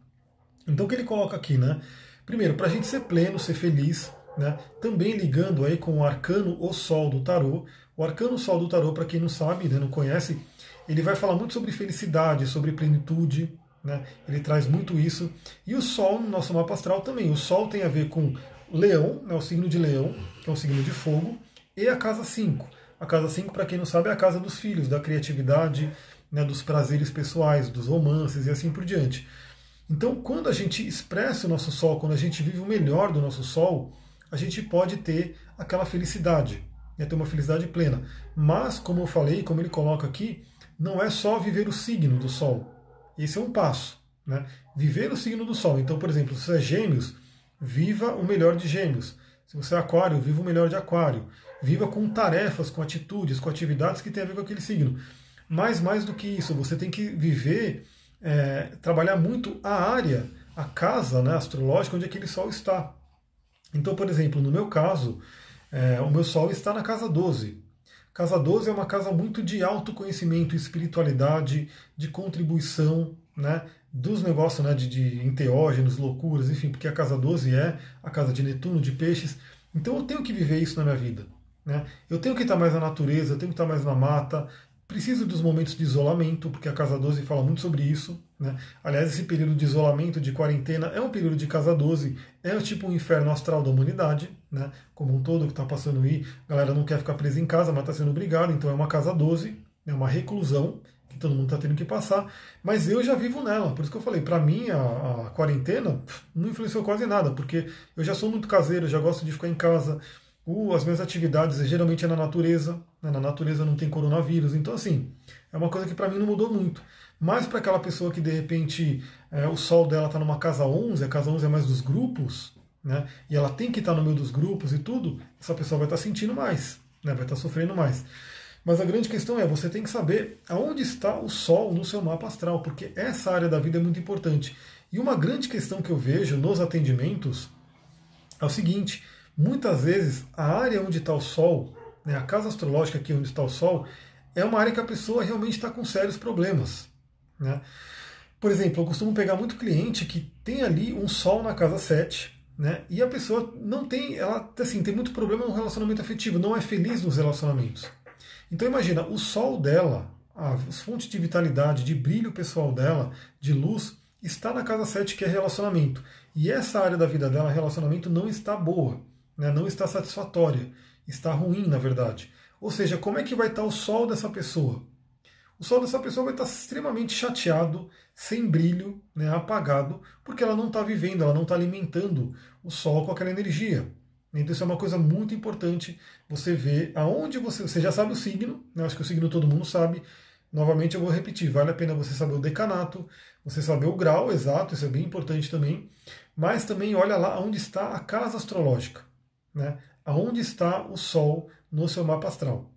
Então o que ele coloca aqui, né? Primeiro, para a gente ser pleno, ser feliz, né? Também ligando aí com o arcano O Sol do Tarô. O arcano Sol do Tarô, para quem não sabe, né, não conhece, ele vai falar muito sobre felicidade, sobre plenitude, né? Ele traz muito isso. E o Sol no nosso mapa astral também. O Sol tem a ver com Leão, né, o signo de Leão, que é um signo de fogo, e a casa 5. A casa 5, para quem não sabe, é a casa dos filhos, da criatividade, né, dos prazeres pessoais, dos romances e assim por diante. Então, quando a gente expressa o nosso Sol, quando a gente vive o melhor do nosso Sol, a gente pode ter aquela felicidade, né, ter uma felicidade plena. Mas, como eu falei, como ele coloca aqui, não é só viver o signo do Sol. Esse é um passo, né? Viver o signo do Sol. Então, por exemplo, se você é Gêmeos, viva o melhor de Gêmeos. Se você é Aquário, viva o melhor de Aquário. Viva com tarefas, com atitudes, com atividades que têm a ver com aquele signo. Mas mais do que isso, você tem que viver, trabalhar muito a área, a casa, né, astrológica onde aquele Sol está. Então, por exemplo, no meu caso, o meu Sol está na casa 12. Casa 12 é uma casa muito de autoconhecimento, espiritualidade, de contribuição, né, dos negócios, né, de enteógenos, loucuras, enfim, porque a casa 12 é a casa de Netuno, de peixes. Então eu tenho que viver isso na minha vida. Né? Eu tenho que estar mais na natureza, eu tenho que estar mais na mata, preciso dos momentos de isolamento, porque a casa 12 fala muito sobre isso. Né? Aliás, esse período de isolamento, de quarentena, é um período de casa 12, é tipo um inferno astral da humanidade, né? Como um todo que está passando aí. A galera não quer ficar presa em casa, mas está sendo obrigado, então é uma casa 12, é uma reclusão que todo mundo está tendo que passar, mas eu já vivo nela, por isso que eu falei, para mim a quarentena não influenciou quase nada, porque eu já sou muito caseiro, já gosto de ficar em casa, as minhas atividades geralmente é na natureza, né? Na natureza não tem coronavírus, então assim, é uma coisa que para mim não mudou muito. Mas para aquela pessoa que de repente o sol dela está numa casa 11, a casa 11 é mais dos grupos, né, e ela tem que estar no meio dos grupos e tudo, essa pessoa vai estar sentindo mais, né, vai estar sofrendo mais. Mas a grande questão é, você tem que saber aonde está o Sol no seu mapa astral, porque essa área da vida é muito importante. E uma grande questão que eu vejo nos atendimentos é o seguinte: muitas vezes a área onde está o Sol, né, a casa astrológica aqui onde está o Sol, é uma área que a pessoa realmente está com sérios problemas. Né? Por exemplo, eu costumo pegar muito cliente que tem ali um Sol na casa 7, né, e a pessoa não tem, ela assim, tem muito problema no relacionamento afetivo, não é feliz nos relacionamentos. Então imagina, o Sol dela, as fontes de vitalidade, de brilho pessoal dela, de luz, está na casa 7, que é relacionamento. E essa área da vida dela, relacionamento, não está boa, né? Não está satisfatória, está ruim, na verdade. Ou seja, como é que vai estar o Sol dessa pessoa? O Sol dessa pessoa vai estar extremamente chateado, sem brilho, né, apagado, porque ela não está vivendo, ela não está alimentando o Sol com aquela energia. Então isso é uma coisa muito importante, você ver aonde você já sabe o signo, né? Acho que o signo todo mundo sabe. Novamente eu vou repetir, vale a pena você saber o decanato, você saber o grau exato, isso é bem importante também, mas também olha lá onde está a casa astrológica, né? Aonde está o Sol no seu mapa astral.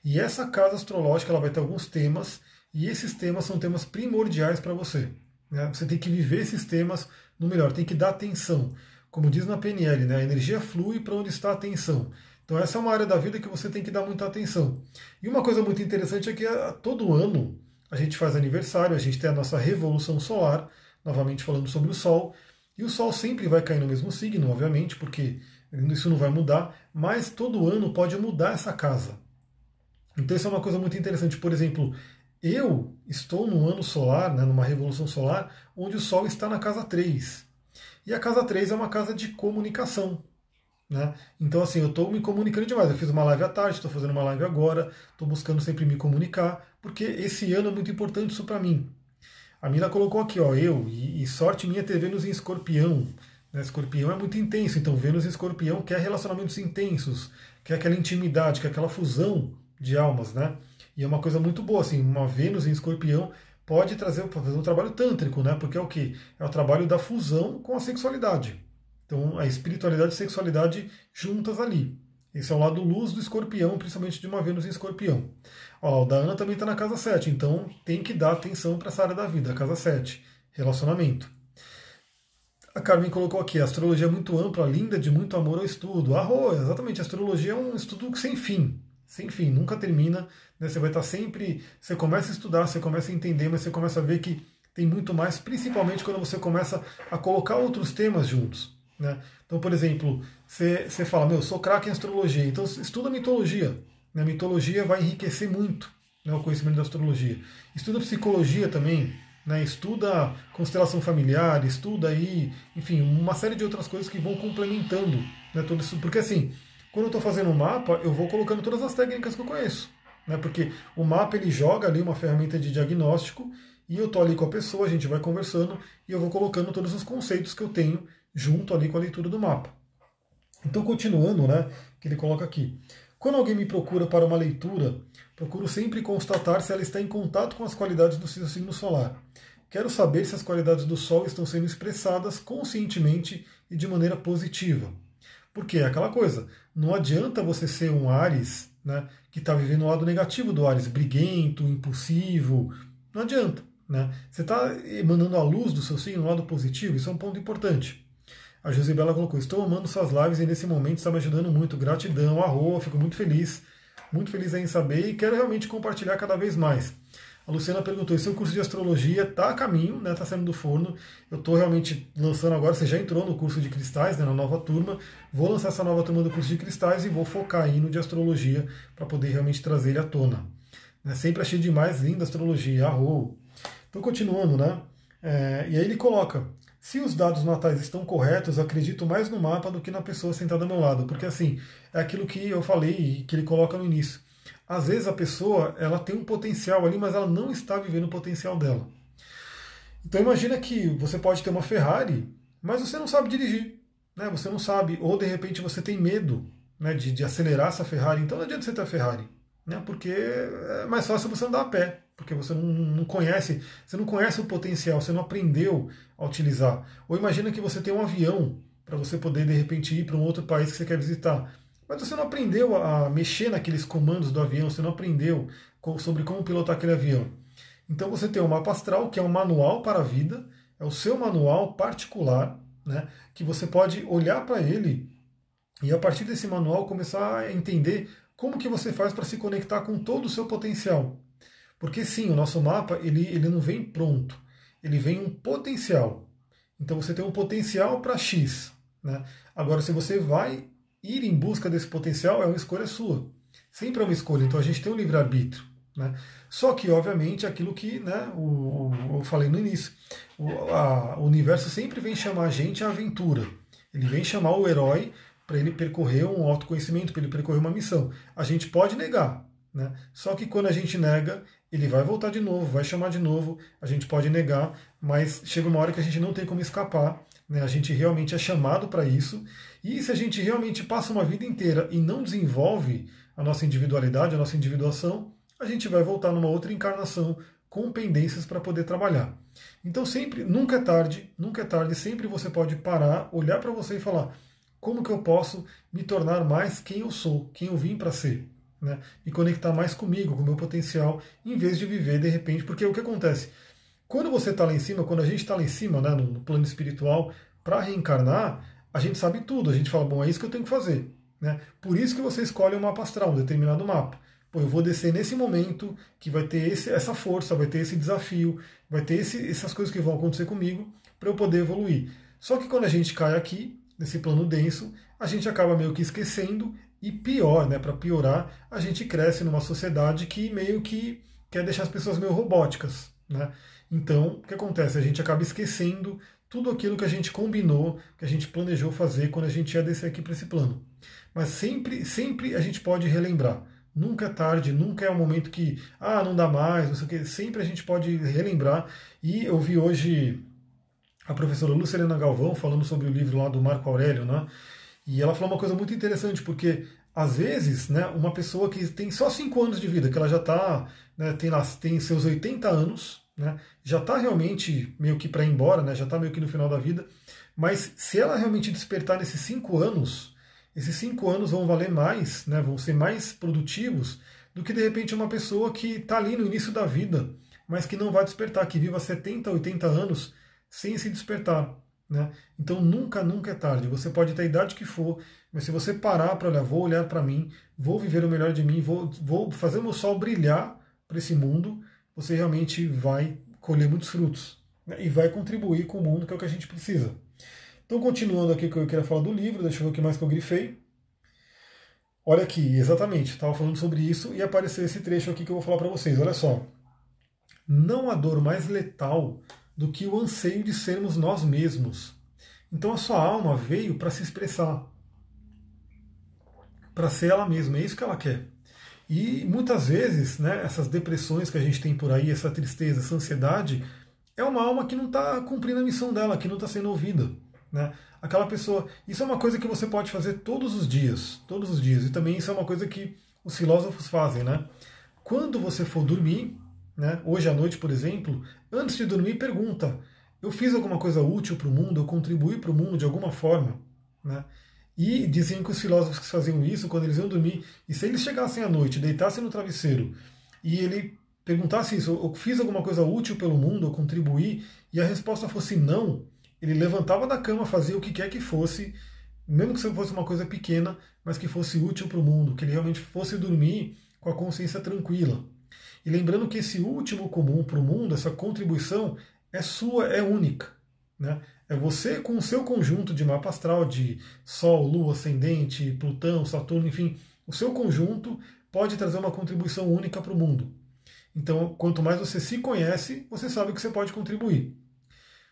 E essa casa astrológica ela vai ter alguns temas, e esses temas são temas primordiais para você. Né? Você tem que viver esses temas no melhor, tem que dar atenção. Como diz na PNL, né? A energia flui para onde está a atenção. Então essa é uma área da vida que você tem que dar muita atenção. E uma coisa muito interessante é que todo ano a gente faz aniversário, a gente tem a nossa revolução solar, novamente falando sobre o Sol, e o Sol sempre vai cair no mesmo signo, obviamente, porque isso não vai mudar, mas todo ano pode mudar essa casa. Então isso é uma coisa muito interessante. Por exemplo, eu estou num ano solar, né, numa revolução solar, onde o Sol está na casa 3. E a casa 3 é uma casa de comunicação. Né? Então, assim, eu estou me comunicando demais. Eu fiz uma live à tarde, estou fazendo uma live agora, estou buscando sempre me comunicar, porque esse ano é muito importante isso para mim. A Mila colocou aqui, ó, e sorte minha ter Vênus em Escorpião. Né? Escorpião é muito intenso, então Vênus em Escorpião quer relacionamentos intensos, quer aquela intimidade, quer aquela fusão de almas, né? E é uma coisa muito boa, assim, uma Vênus em Escorpião pode fazer um trabalho tântrico, né? Porque é o quê? É o trabalho da fusão com a sexualidade. Então, a espiritualidade e a sexualidade juntas ali. Esse é o lado luz do Escorpião, principalmente de uma Vênus em Escorpião. Ó, o da Ana também está na casa 7, então tem que dar atenção para essa área da vida, a casa 7, relacionamento. A Carmen colocou aqui, a astrologia é muito ampla, linda, de muito amor ao estudo. Exatamente, a astrologia é um estudo sem fim, nunca termina. Né? Você vai estar sempre, você começa a estudar, você começa a entender, mas você começa a ver que tem muito mais, principalmente quando você começa a colocar outros temas juntos. Né? Então, por exemplo, você fala, meu, eu sou craque em astrologia, então estuda mitologia. Né? A mitologia vai enriquecer muito, né, o conhecimento da astrologia. Estuda psicologia também, né, estuda constelação familiar, estuda aí, enfim, uma série de outras coisas que vão complementando, né, tudo isso. Porque assim, quando eu estou fazendo um mapa, eu vou colocando todas as técnicas que eu conheço. Né, porque o mapa ele joga ali uma ferramenta de diagnóstico e eu estou ali com a pessoa, a gente vai conversando e eu vou colocando todos os conceitos que eu tenho junto ali com a leitura do mapa. Então, continuando, né, que ele coloca aqui. Quando alguém me procura para uma leitura, procuro sempre constatar se ela está em contato com as qualidades do seu signo solar. Quero saber se as qualidades do Sol estão sendo expressadas conscientemente e de maneira positiva. Porque é aquela coisa, não adianta você ser um Áries, né, que está vivendo o lado negativo do Áries, briguento, impulsivo, não adianta. Né? Você está emanando a luz do seu signo, o lado positivo, isso é um ponto importante. A Josibela colocou, estou amando suas lives e nesse momento está me ajudando muito. Gratidão, fico muito feliz em saber e quero realmente compartilhar cada vez mais. A Luciana perguntou, e seu curso de astrologia está a caminho, né? Está saindo do forno. Eu estou realmente lançando agora, você já entrou no curso de cristais, né, na nova turma. Vou lançar essa nova turma do curso de cristais e vou focar aí no de astrologia para poder realmente trazer ele à tona. Né, sempre achei demais, linda a astrologia, Então, continuando, né? E aí ele coloca, se os dados natais estão corretos, acredito mais no mapa do que na pessoa sentada ao meu lado. Porque assim, é aquilo que eu falei e que ele coloca no início. Às vezes a pessoa ela tem um potencial ali, mas ela não está vivendo o potencial dela. Então imagina que você pode ter uma Ferrari, mas você não sabe dirigir. Né? Você não sabe, ou de repente você tem medo, né, de acelerar essa Ferrari. Então não adianta você ter a Ferrari. Né? Porque é mais fácil você andar a pé. Porque você não conhece, você não conhece o potencial, você não aprendeu a utilizar. Ou imagina que você tem um avião, para você poder de repente ir para um outro país que você quer visitar. Mas você não aprendeu a mexer naqueles comandos do avião, você não aprendeu sobre como pilotar aquele avião. Então você tem o mapa astral, que é um manual para a vida, é o seu manual particular, né, que você pode olhar para ele e a partir desse manual começar a entender como que você faz para se conectar com todo o seu potencial. Porque sim, o nosso mapa ele não vem pronto, ele vem um potencial. Então você tem um potencial para X. Né? Agora, se você vai ir em busca desse potencial, é uma escolha sua. Sempre é uma escolha, então a gente tem um livre-arbítrio. Né? Só que, obviamente, aquilo que né, eu falei no início, o universo sempre vem chamar a gente à aventura. Ele vem chamar o herói para ele percorrer um autoconhecimento, para ele percorrer uma missão. A gente pode negar, né? Só que quando a gente nega, ele vai voltar de novo, vai chamar de novo, a gente pode negar, mas chega uma hora que a gente não tem como escapar, né? A gente realmente é chamado para isso, e se a gente realmente passa uma vida inteira e não desenvolve a nossa individualidade, a nossa individuação, a gente vai voltar numa outra encarnação com pendências para poder trabalhar. Então sempre, nunca é tarde, sempre você pode parar, olhar para você e falar: como que eu posso me tornar mais quem eu sou, quem eu vim para ser? Né? Me conectar mais comigo, com o meu potencial, em vez de viver de repente. Porque o que acontece? Quando você está lá em cima, quando a gente está lá em cima, né, no plano espiritual, para reencarnar, a gente sabe tudo. A gente fala: bom, é isso que eu tenho que fazer. Né? Por isso que você escolhe um mapa astral, um determinado mapa. Pô, eu vou descer nesse momento que vai ter essa força, vai ter esse desafio, vai ter essas coisas que vão acontecer comigo para eu poder evoluir. Só que quando a gente cai aqui, nesse plano denso, a gente acaba meio que esquecendo e pior, né, para piorar, a gente cresce numa sociedade que meio que quer deixar as pessoas meio robóticas. Né? Então, o que acontece? A gente acaba esquecendo tudo aquilo que a gente combinou, que a gente planejou fazer quando a gente ia descer aqui para esse plano. Mas sempre a gente pode relembrar. Nunca é tarde, nunca é um momento que não dá mais, não sei o quê. Sempre a gente pode relembrar. E eu vi hoje a professora Lucilena Galvão falando sobre o livro lá do Marco Aurélio, né? E ela falou uma coisa muito interessante, porque às vezes, né, uma pessoa que tem só 5 anos de vida, que ela já está, né, tem seus 80 anos, né, já está realmente meio que para ir embora, né, já está meio que no final da vida, mas se ela realmente despertar nesses 5 anos, esses 5 anos vão valer mais, né, vão ser mais produtivos do que de repente uma pessoa que está ali no início da vida, mas que não vai despertar, que viva 70, 80 anos sem se despertar. Né? Então nunca é tarde. Você pode ter a idade que for, mas se você parar para olhar, vou olhar para mim, vou viver o melhor de mim, vou fazer o meu sol brilhar para esse mundo, você realmente vai colher muitos frutos. Né? E vai contribuir com o mundo, que é o que a gente precisa. Então, continuando aqui o que eu queria falar do livro, deixa eu ver o que mais que eu grifei. Olha aqui, exatamente, estava falando sobre isso e apareceu esse trecho aqui que eu vou falar para vocês. Olha só. Não há dor mais letal do que o anseio de sermos nós mesmos. Então a sua alma veio para se expressar, para ser ela mesma, é isso que ela quer. E muitas vezes, né, essas depressões que a gente tem por aí, essa tristeza, essa ansiedade, é uma alma que não está cumprindo a missão dela, que não está sendo ouvida. Né? Aquela pessoa. Isso é uma coisa que você pode fazer todos os dias, todos os dias. E também isso é uma coisa que os filósofos fazem. Né? Quando você for dormir, né, hoje à noite, por exemplo, antes de dormir, pergunta: eu fiz alguma coisa útil para o mundo? Eu contribuí para o mundo de alguma forma? Né? E diziam que os filósofos que faziam isso, quando eles iam dormir, e se eles chegassem à noite, deitassem no travesseiro, e ele perguntasse isso: eu fiz alguma coisa útil pelo mundo? Eu contribuí? E a resposta fosse não, ele levantava da cama, fazia o que quer que fosse, mesmo que fosse uma coisa pequena, mas que fosse útil para o mundo, que ele realmente fosse dormir com a consciência tranquila. E lembrando que esse último comum para o mundo, essa contribuição, é sua, é única. Né? É você com o seu conjunto de mapa astral, de Sol, Lua, Ascendente, Plutão, Saturno, enfim, o seu conjunto pode trazer uma contribuição única para o mundo. Então, quanto mais você se conhece, você sabe que você pode contribuir.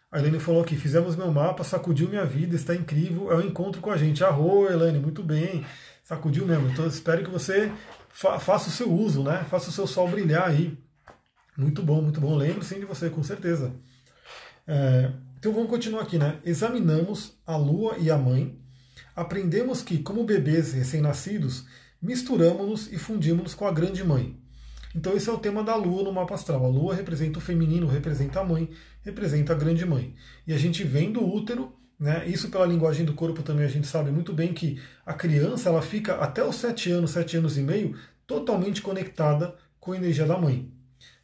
A Elaine falou aqui: fizemos meu mapa, sacudiu minha vida, está incrível, é um encontro com a gente. Arro, Elaine, muito bem, sacudiu mesmo. Então, espero que você faça o seu uso, né? Faça o seu sol brilhar aí. Muito bom, muito bom. Lembro sim de você, com certeza. Então vamos continuar aqui, né? Examinamos a lua e a mãe. Aprendemos que, como bebês recém-nascidos, misturamos-nos e fundimos-nos com a grande mãe. Então esse é o tema da lua no mapa astral. A lua representa o feminino, representa a mãe, representa a grande mãe. E a gente vem do útero né? Isso pela linguagem do corpo também a gente sabe muito bem que a criança ela fica até os 7 anos, 7 anos e meio, totalmente conectada com a energia da mãe.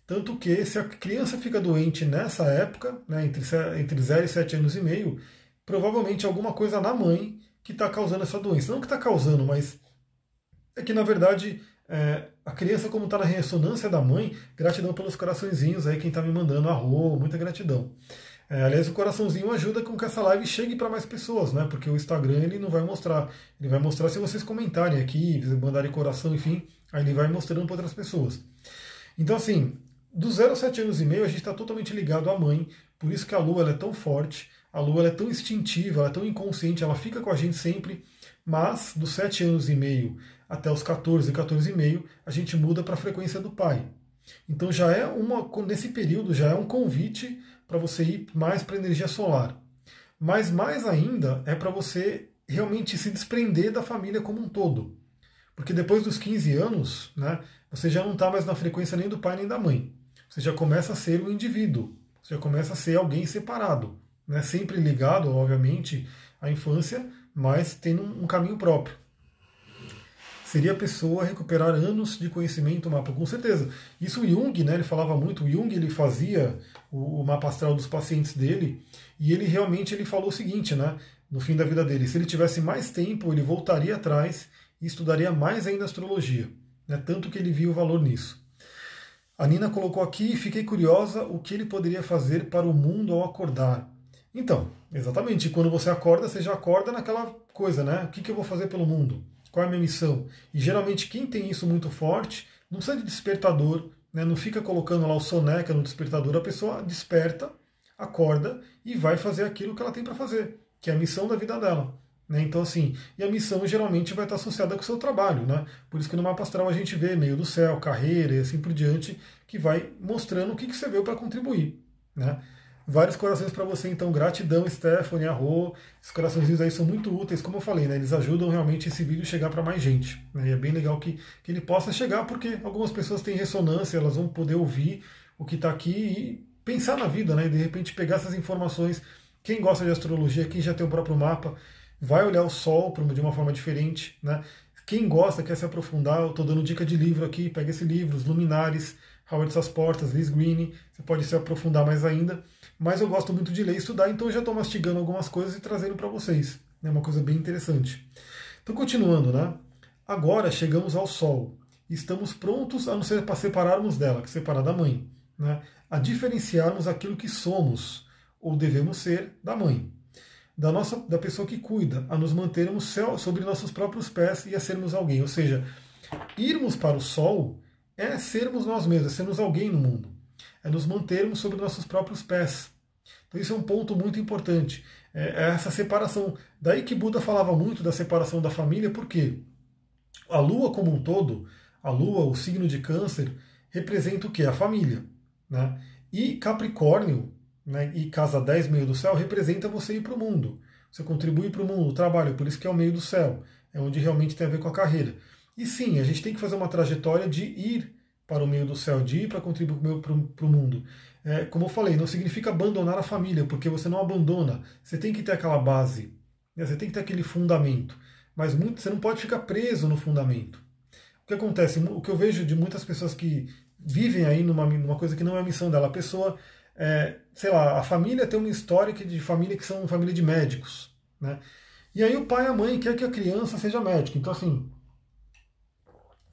Tanto que se a criança fica doente nessa época, né, entre 0 e 7 anos e meio, provavelmente alguma coisa na mãe que está causando essa doença. Não que está causando, mas é que na verdade a criança, como está na ressonância da mãe, gratidão pelos coraçõezinhos aí, quem está me mandando arro, muita gratidão. Aliás, o coraçãozinho ajuda com que essa live chegue para mais pessoas, né? Porque o Instagram ele não vai mostrar. Ele vai mostrar se vocês comentarem aqui, mandarem coração, enfim, aí ele vai mostrando para outras pessoas. Então, assim, do 0 aos 7 anos e meio, a gente está totalmente ligado à mãe, por isso que a Lua ela é tão forte, a Lua ela é tão instintiva, ela é tão inconsciente, ela fica com a gente sempre, mas dos 7 anos e meio até os 14, 14 e meio, a gente muda para a frequência do pai. Então já é nesse período já é um convite para você ir mais para a energia solar. Mas mais ainda é para você realmente se desprender da família como um todo. Porque depois dos 15 anos, né, você já não está mais na frequência nem do pai nem da mãe. Você já começa a ser um indivíduo. Você já começa a ser alguém separado. Né, sempre ligado, obviamente, à infância, mas tendo um caminho próprio. Seria a pessoa recuperar anos de conhecimento mapa, com certeza. Isso o Jung, né, ele falava muito, o Jung ele fazia o mapa astral dos pacientes dele, e ele realmente ele falou o seguinte, né, no fim da vida dele, se ele tivesse mais tempo, ele voltaria atrás e estudaria mais ainda astrologia, né, tanto que ele viu o valor nisso. A Nina colocou aqui, fiquei curiosa o que ele poderia fazer para o mundo ao acordar. Então, exatamente, quando você acorda, você já acorda naquela coisa, né, o que eu vou fazer pelo mundo? Qual é a minha missão? E geralmente quem tem isso muito forte, não precisa de despertador, né? Não fica colocando lá o soneca no despertador, a pessoa desperta, acorda e vai fazer aquilo que ela tem para fazer, que é a missão da vida dela. Né? Então assim, e a missão geralmente vai estar associada com o seu trabalho, né? Por isso que no mapa astral a gente vê meio do céu, carreira e assim por diante, que vai mostrando o que você veio para contribuir. Né? Vários corações para você, então, gratidão, Stephanie, Arro. Esses coraçõezinhos aí são muito úteis, como eu falei, né? Eles ajudam realmente esse vídeo a chegar para mais gente. Né? E é bem legal que ele possa chegar, porque algumas pessoas têm ressonância, elas vão poder ouvir o que está aqui e pensar na vida, né? E de repente pegar essas informações. Quem gosta de astrologia, quem já tem o próprio mapa, vai olhar o Sol de uma forma diferente, né? Quem gosta, quer se aprofundar, eu estou dando dica de livro aqui, pega esse livro, Os Luminares, Howard Suas Portas, Liz Greene, você pode se aprofundar mais ainda. Mas eu gosto muito de ler e estudar, então eu já estou mastigando algumas coisas e trazendo para vocês. É uma coisa bem interessante. Então, continuando, né? Agora chegamos ao Sol. Estamos prontos a nos separarmos dela, que é separar da mãe. Né? A diferenciarmos aquilo que somos, ou devemos ser, da mãe. Da pessoa que cuida, a nos mantermos sobre nossos próprios pés e a sermos alguém. Ou seja, irmos para o Sol é sermos nós mesmos, é sermos alguém no mundo. É nos mantermos sobre nossos próprios pés. Então isso é um ponto muito importante. É essa separação. Daí que Buda falava muito da separação da família, porque a Lua como um todo, a Lua, o signo de Câncer, representa o quê? A família. Né? E Capricórnio, né, e Casa 10, meio do céu, representa você ir para o mundo. Você contribui para o mundo, o trabalho, por isso que é o meio do céu. É onde realmente tem a ver com a carreira. E sim, a gente tem que fazer uma trajetória de ir para o meio do céu, de ir para contribuir para o mundo. Como eu falei, não significa abandonar a família, porque você não abandona. Você tem que ter aquela base, né? Você tem que ter aquele fundamento. Mas você não pode ficar preso no fundamento. O que acontece? O que eu vejo de muitas pessoas que vivem aí numa coisa que não é a missão dela. A pessoa, sei lá, a família tem uma história de família que são família de médicos. Né? E aí o pai e a mãe quer que a criança seja médico. Então assim,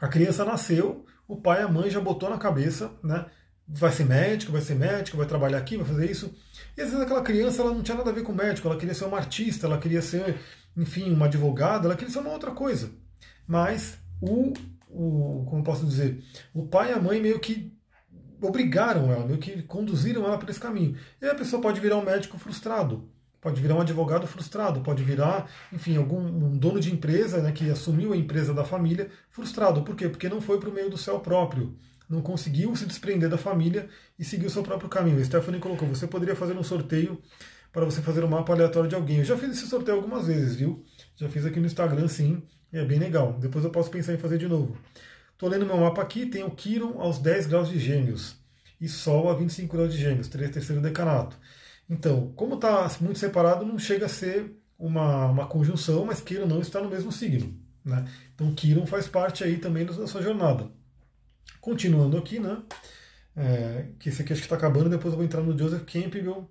a criança nasceu, o pai e a mãe já botou na cabeça, né? Vai ser médico, vai trabalhar aqui, vai fazer isso. E às vezes aquela criança ela não tinha nada a ver com médico, ela queria ser uma artista, ela queria ser, enfim, uma advogada, ela queria ser uma outra coisa. Mas como posso dizer, o pai e a mãe meio que obrigaram ela, meio que conduziram ela para esse caminho. E aí a pessoa pode virar um médico frustrado, pode virar um advogado frustrado, pode virar, enfim, um dono de empresa, né, que assumiu a empresa da família frustrado. Por quê? Porque não foi para o meio do céu próprio. Não conseguiu se desprender da família e seguir o seu próprio caminho. A Stephanie colocou, você poderia fazer um sorteio para você fazer um mapa aleatório de alguém. Eu já fiz esse sorteio algumas vezes, viu? Já fiz aqui no Instagram, sim, e é bem legal. Depois eu posso pensar em fazer de novo. Estou lendo meu mapa aqui, tem o Quiron aos 10 graus de Gêmeos e Sol a 25 graus de Gêmeos, terceiro decanato. Então, como está muito separado, não chega a ser uma conjunção, mas Quiron não está no mesmo signo. Né? Então, Quiron faz parte aí também da sua jornada. Continuando aqui, né? Que esse aqui acho que está acabando, depois eu vou entrar no Joseph Campbell,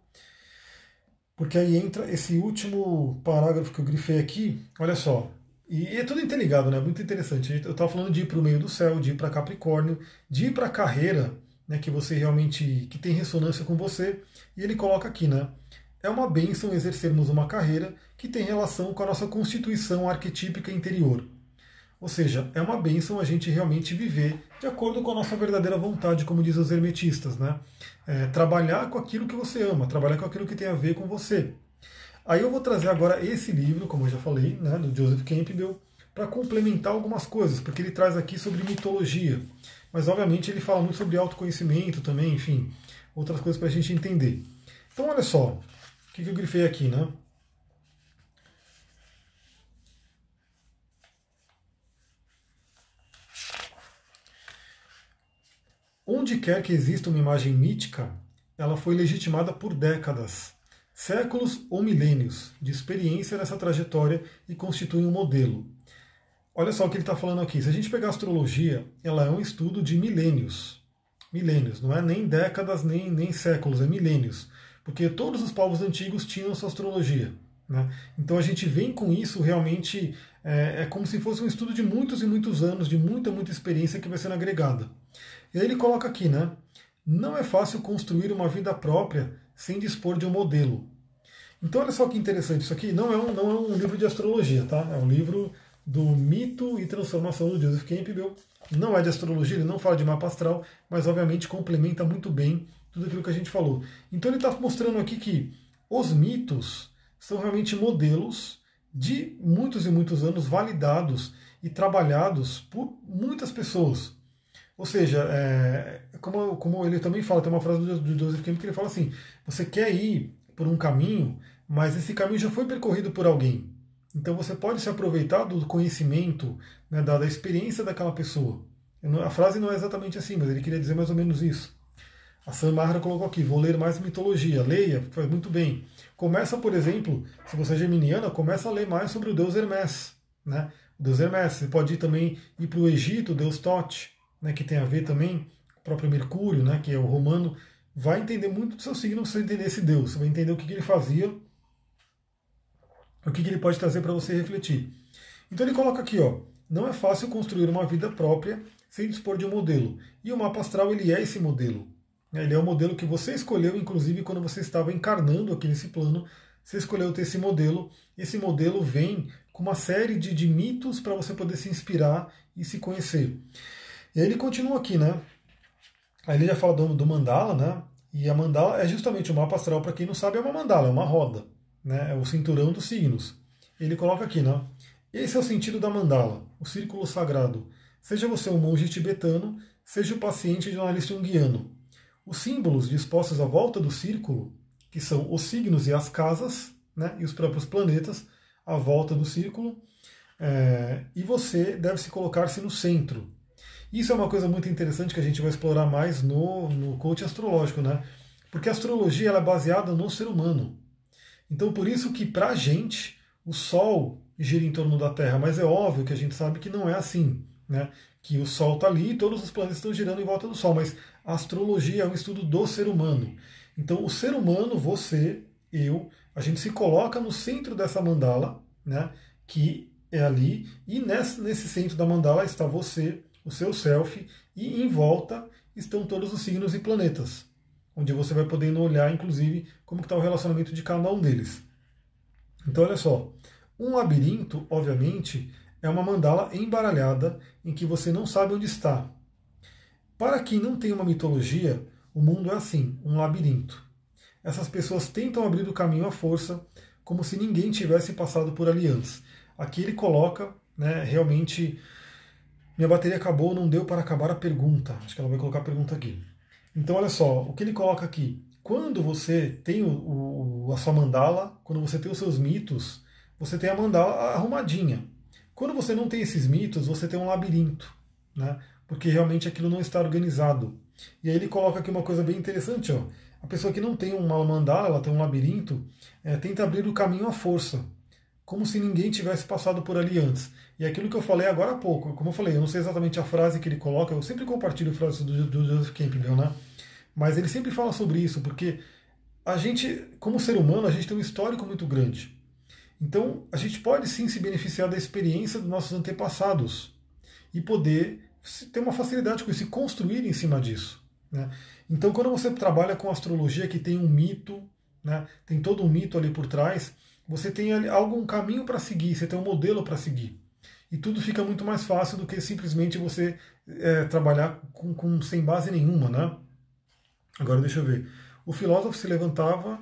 porque aí entra esse último parágrafo que eu grifei aqui, olha só. E é tudo interligado, né? Muito interessante. Eu estava falando de ir para o meio do céu, de ir para Capricórnio, de ir para a carreira, né, que você realmente que tem ressonância com você. E ele coloca aqui, né? É uma bênção exercermos uma carreira que tem relação com a nossa constituição arquetípica interior. Ou seja, é uma bênção a gente realmente viver de acordo com a nossa verdadeira vontade, como dizem os hermetistas, né? Trabalhar com aquilo que você ama, trabalhar com aquilo que tem a ver com você. Aí eu vou trazer agora esse livro, como eu já falei, né, do Joseph Campbell, para complementar algumas coisas, porque ele traz aqui sobre mitologia. Mas obviamente ele fala muito sobre autoconhecimento também, enfim, outras coisas para a gente entender. Então olha só, o que eu grifei aqui, né? Onde quer que exista uma imagem mítica, ela foi legitimada por décadas, séculos ou milênios de experiência nessa trajetória e constitui um modelo. Olha só o que ele está falando aqui. Se a gente pegar a astrologia, ela é um estudo de milênios. Milênios, não é nem décadas, nem séculos, é milênios. Porque todos os povos antigos tinham sua astrologia. Né? Então a gente vem com isso realmente, é como se fosse um estudo de muitos e muitos anos, de muita experiência que vai sendo agregada. E aí ele coloca aqui, né? Não é fácil construir uma vida própria sem dispor de um modelo. Então olha só que interessante, isso aqui não é um livro de astrologia, tá? É um livro do Mito e Transformação do Joseph Campbell. Não é de astrologia, ele não fala de mapa astral, mas obviamente complementa muito bem tudo aquilo que a gente falou. Então ele está mostrando aqui que os mitos são realmente modelos de muitos e muitos anos validados e trabalhados por muitas pessoas. Ou seja, como ele também fala, tem uma frase do Joseph Campbell que ele fala assim: você quer ir por um caminho, mas esse caminho já foi percorrido por alguém. Então você pode se aproveitar do conhecimento, né, da experiência daquela pessoa. A frase não é exatamente assim, mas ele queria dizer mais ou menos isso. A Sam Mahara colocou aqui: vou ler mais mitologia. Leia, faz muito bem. Começa, por exemplo, se você é geminiana, começa a ler mais sobre o deus Hermes. Né? O deus Hermes. Você pode também ir para o Egito, o deus Tote, né, que tem a ver também com o próprio Mercúrio, né, que é o romano. Vai entender muito do seu signo se você entender esse deus. Você vai entender o que ele fazia, o que ele pode trazer para você refletir. Então ele coloca aqui, ó, não é fácil construir uma vida própria sem dispor de um modelo. E o mapa astral ele é esse modelo. Ele é o modelo que você escolheu, inclusive quando você estava encarnando aqui nesse plano, você escolheu ter esse modelo. Esse modelo vem com uma série de mitos para você poder se inspirar e se conhecer. E aí ele continua aqui, né? Aí ele já fala do mandala, né? E a mandala é justamente o mapa astral, para quem não sabe, é uma mandala, é uma roda, né? É o cinturão dos signos. Ele coloca aqui, né? Esse é o sentido da mandala, o círculo sagrado. Seja você um monge tibetano, seja o paciente de um analista junguiano. Os símbolos dispostos à volta do círculo, que são os signos e as casas, né? E os próprios planetas, à volta do círculo. E você deve se colocar-se no centro. Isso é uma coisa muito interessante que a gente vai explorar mais no coaching astrológico, né? Porque a astrologia ela é baseada no ser humano. Então, por isso que para a gente, o Sol gira em torno da Terra, mas é óbvio que a gente sabe que não é assim, né? Que o Sol está ali e todos os planetas estão girando em volta do Sol, mas a astrologia é um estudo do ser humano. Então, o ser humano, você, eu, a gente se coloca no centro dessa mandala, né? Que é ali, e nesse centro da mandala está você, o seu self, e em volta estão todos os signos e planetas, onde você vai poder olhar, inclusive, como está o relacionamento de cada um deles. Então, olha só, um labirinto, obviamente, é uma mandala embaralhada em que você não sabe onde está. Para quem não tem uma mitologia, o mundo é assim, um labirinto. Essas pessoas tentam abrir o caminho à força, como se ninguém tivesse passado por ali antes. Aqui ele coloca, né, realmente, minha bateria acabou, não deu para acabar a pergunta. Acho que ela vai colocar a pergunta aqui. Então, olha só, o que ele coloca aqui. Quando você tem a sua mandala, quando você tem os seus mitos, você tem a mandala arrumadinha. Quando você não tem esses mitos, você tem um labirinto, né? Porque realmente aquilo não está organizado. E aí ele coloca aqui uma coisa bem interessante, ó. A pessoa que não tem uma mandala, ela tem um labirinto, tenta abrir o caminho à força, como se ninguém tivesse passado por ali antes. E é aquilo que eu falei agora há pouco, como eu falei, eu não sei exatamente a frase que ele coloca, eu sempre compartilho frases do Joseph Campbell, né? Mas ele sempre fala sobre isso, porque a gente, como ser humano, a gente tem um histórico muito grande. Então, a gente pode sim se beneficiar da experiência dos nossos antepassados e poder ter uma facilidade com isso e construir em cima disso. Né? Então, quando você trabalha com astrologia que tem um mito, né, tem todo um mito ali por trás, você tem ali algum caminho para seguir, você tem um modelo para seguir. E tudo fica muito mais fácil do que simplesmente você trabalhar sem base nenhuma. Né? Agora, deixa eu ver. O filósofo se levantava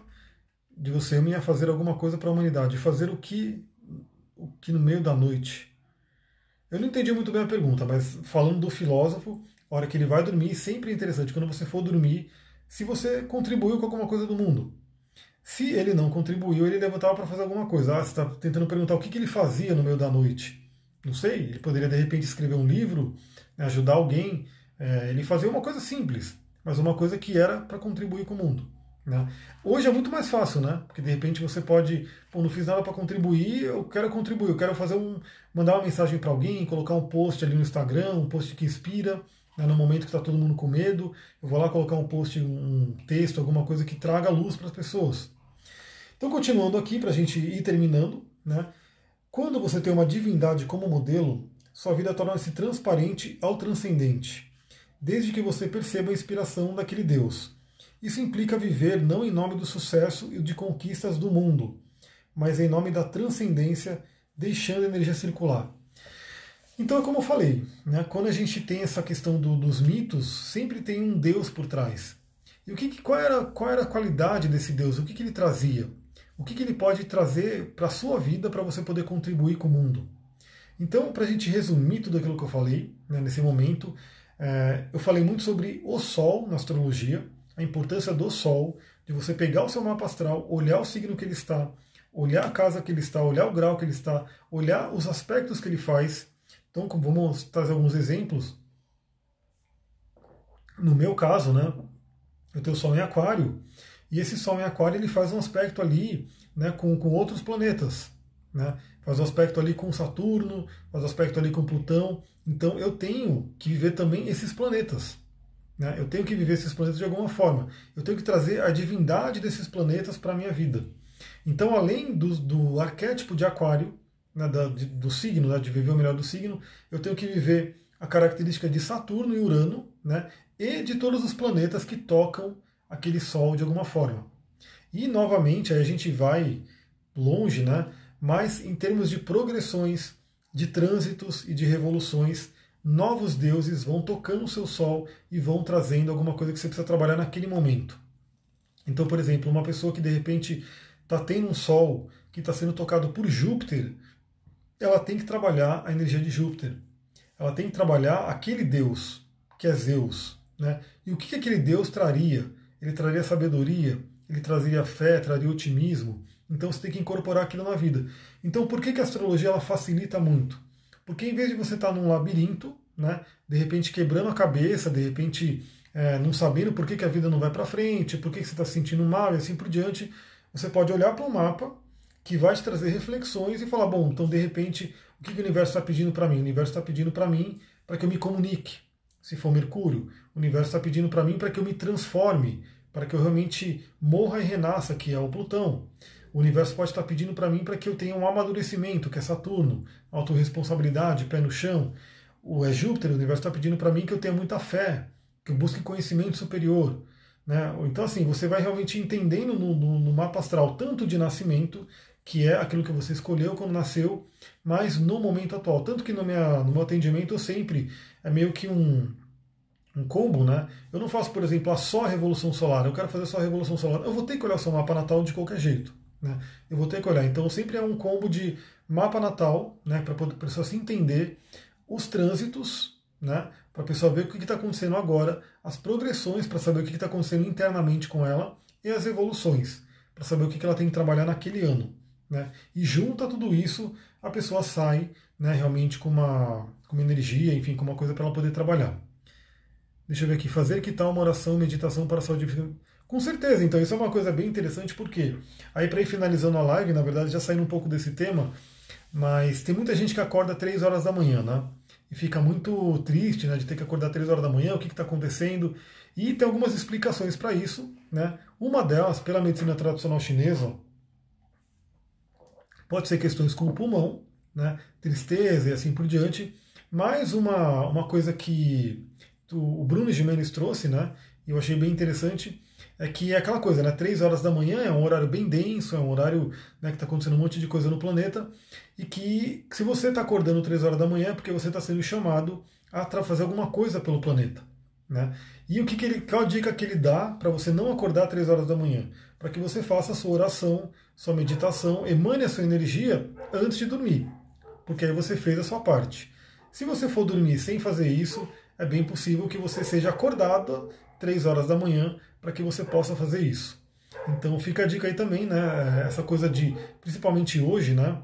de você ia fazer alguma coisa para a humanidade. Fazer o que no meio da noite? Eu não entendi muito bem a pergunta, mas falando do filósofo, a hora que ele vai dormir, sempre é interessante, quando você for dormir, se você contribuiu com alguma coisa do mundo. Se ele não contribuiu, ele levantava para fazer alguma coisa. Ah, você está tentando perguntar o que ele fazia no meio da noite. Não sei, ele poderia de repente escrever um livro, ajudar alguém. Ele fazia uma coisa simples, mas uma coisa que era para contribuir com o mundo. Né? Hoje é muito mais fácil, né? Porque de repente você pode, pô, não fiz nada para contribuir, eu quero contribuir, eu quero mandar uma mensagem para alguém, colocar um post ali no Instagram, um post que inspira, né, no momento que está todo mundo com medo, eu vou lá colocar um post, um texto, alguma coisa que traga luz para as pessoas. Então, continuando aqui, para a gente ir terminando, né? Quando você tem uma divindade como modelo, sua vida torna-se transparente ao transcendente, desde que você perceba a inspiração daquele Deus. Isso implica viver não em nome do sucesso e de conquistas do mundo, mas em nome da transcendência, deixando a energia circular. Então é como eu falei, né? Quando a gente tem essa questão dos mitos, sempre tem um Deus por trás. E qual era a qualidade desse Deus? O que ele trazia? O que ele pode trazer para a sua vida para você poder contribuir com o mundo? Então, para a gente resumir tudo aquilo que eu falei, né, nesse momento, eu falei muito sobre o Sol na astrologia, a importância do Sol, de você pegar o seu mapa astral, olhar o signo que ele está, olhar a casa que ele está, olhar o grau que ele está, olhar os aspectos que ele faz. Então, vamos trazer alguns exemplos. No meu caso, né, eu tenho o Sol em Aquário, e esse Sol em Aquário ele faz um aspecto ali, né, com outros planetas. Né? Faz um aspecto ali com Saturno, faz um aspecto ali com Plutão. Então eu tenho que viver também esses planetas. Né? Eu tenho que viver esses planetas de alguma forma. Eu tenho que trazer a divindade desses planetas para a minha vida. Então, além do arquétipo de Aquário, né, do signo, né, de viver o melhor do signo, eu tenho que viver a característica de Saturno e Urano, né, e de todos os planetas que tocam aquele Sol de alguma forma. E, novamente, aí a gente vai longe, né, mas em termos de progressões, de trânsitos e de revoluções, novos deuses vão tocando o seu Sol e vão trazendo alguma coisa que você precisa trabalhar naquele momento. Então, por exemplo, uma pessoa que de repente está tendo um Sol que está sendo tocado por Júpiter, ela tem que trabalhar a energia de Júpiter. Ela tem que trabalhar aquele Deus, que é Zeus. Né? E o que aquele Deus traria? Ele traria sabedoria, ele traria fé, traria otimismo. Então você tem que incorporar aquilo na vida. Então por que a astrologia ela facilita muito? Porque em vez de você estar num labirinto, né, de repente quebrando a cabeça, de repente não sabendo por que a vida não vai para frente, por que você está se sentindo mal e assim por diante, você pode olhar para um mapa que vai te trazer reflexões e falar, bom, então de repente, o que o universo está pedindo para mim? O universo está pedindo para mim para que eu me comunique, se for Mercúrio. O universo está pedindo para mim para que eu me transforme, para que eu realmente morra e renasça, que é o Plutão. O universo pode estar pedindo para mim para que eu tenha um amadurecimento, que é Saturno, autorresponsabilidade, pé no chão. O Júpiter, o universo está pedindo para mim que eu tenha muita fé, que eu busque conhecimento superior. Né? Então, assim, você vai realmente entendendo no mapa astral tanto de nascimento, que é aquilo que você escolheu quando nasceu, mas no momento atual. Tanto que no meu atendimento eu sempre é meio que um combo, né? Eu não faço, por exemplo, só a Revolução Solar, eu quero fazer só a Revolução Solar. Eu vou ter que olhar o seu mapa natal de qualquer jeito. Né? Eu vou ter que olhar. Então sempre é um combo de mapa natal, né? Para a pessoa se entender os trânsitos, né? Para a pessoa ver o que está acontecendo agora, as progressões para saber o que está acontecendo internamente com ela e as evoluções, para saber o que ela tem que trabalhar naquele ano. Né? E junta tudo isso, a pessoa sai, né, realmente com uma energia, enfim, com uma coisa para ela poder trabalhar. Deixa eu ver aqui, fazer que tal uma oração, meditação para a saúde física? Com certeza, então isso é uma coisa bem interessante, porque aí para ir finalizando a live, na verdade já saindo um pouco desse tema, mas tem muita gente que acorda 3 horas da manhã, né? E fica muito triste, né, de ter que acordar 3 horas da manhã, o que está acontecendo? E tem algumas explicações para isso, né? Uma delas, pela medicina tradicional chinesa, pode ser questões com o pulmão, né? Tristeza e assim por diante. Mais uma coisa que o Bruno Gimenez trouxe, né? E eu achei bem interessante, é que é aquela coisa, né? 3 horas da manhã é um horário bem denso, é um horário, né, que está acontecendo um monte de coisa no planeta, e que se você está acordando 3 horas da manhã é porque você está sendo chamado a fazer alguma coisa pelo planeta. Né? E qual a dica que ele dá para você não acordar 3 horas da manhã? Para que você faça a sua oração, sua meditação, emane a sua energia antes de dormir, porque aí você fez a sua parte. Se você for dormir sem fazer isso, é bem possível que você seja acordado 3 horas da manhã para que você possa fazer isso. Então fica a dica aí também, né? Essa coisa de, principalmente hoje, né?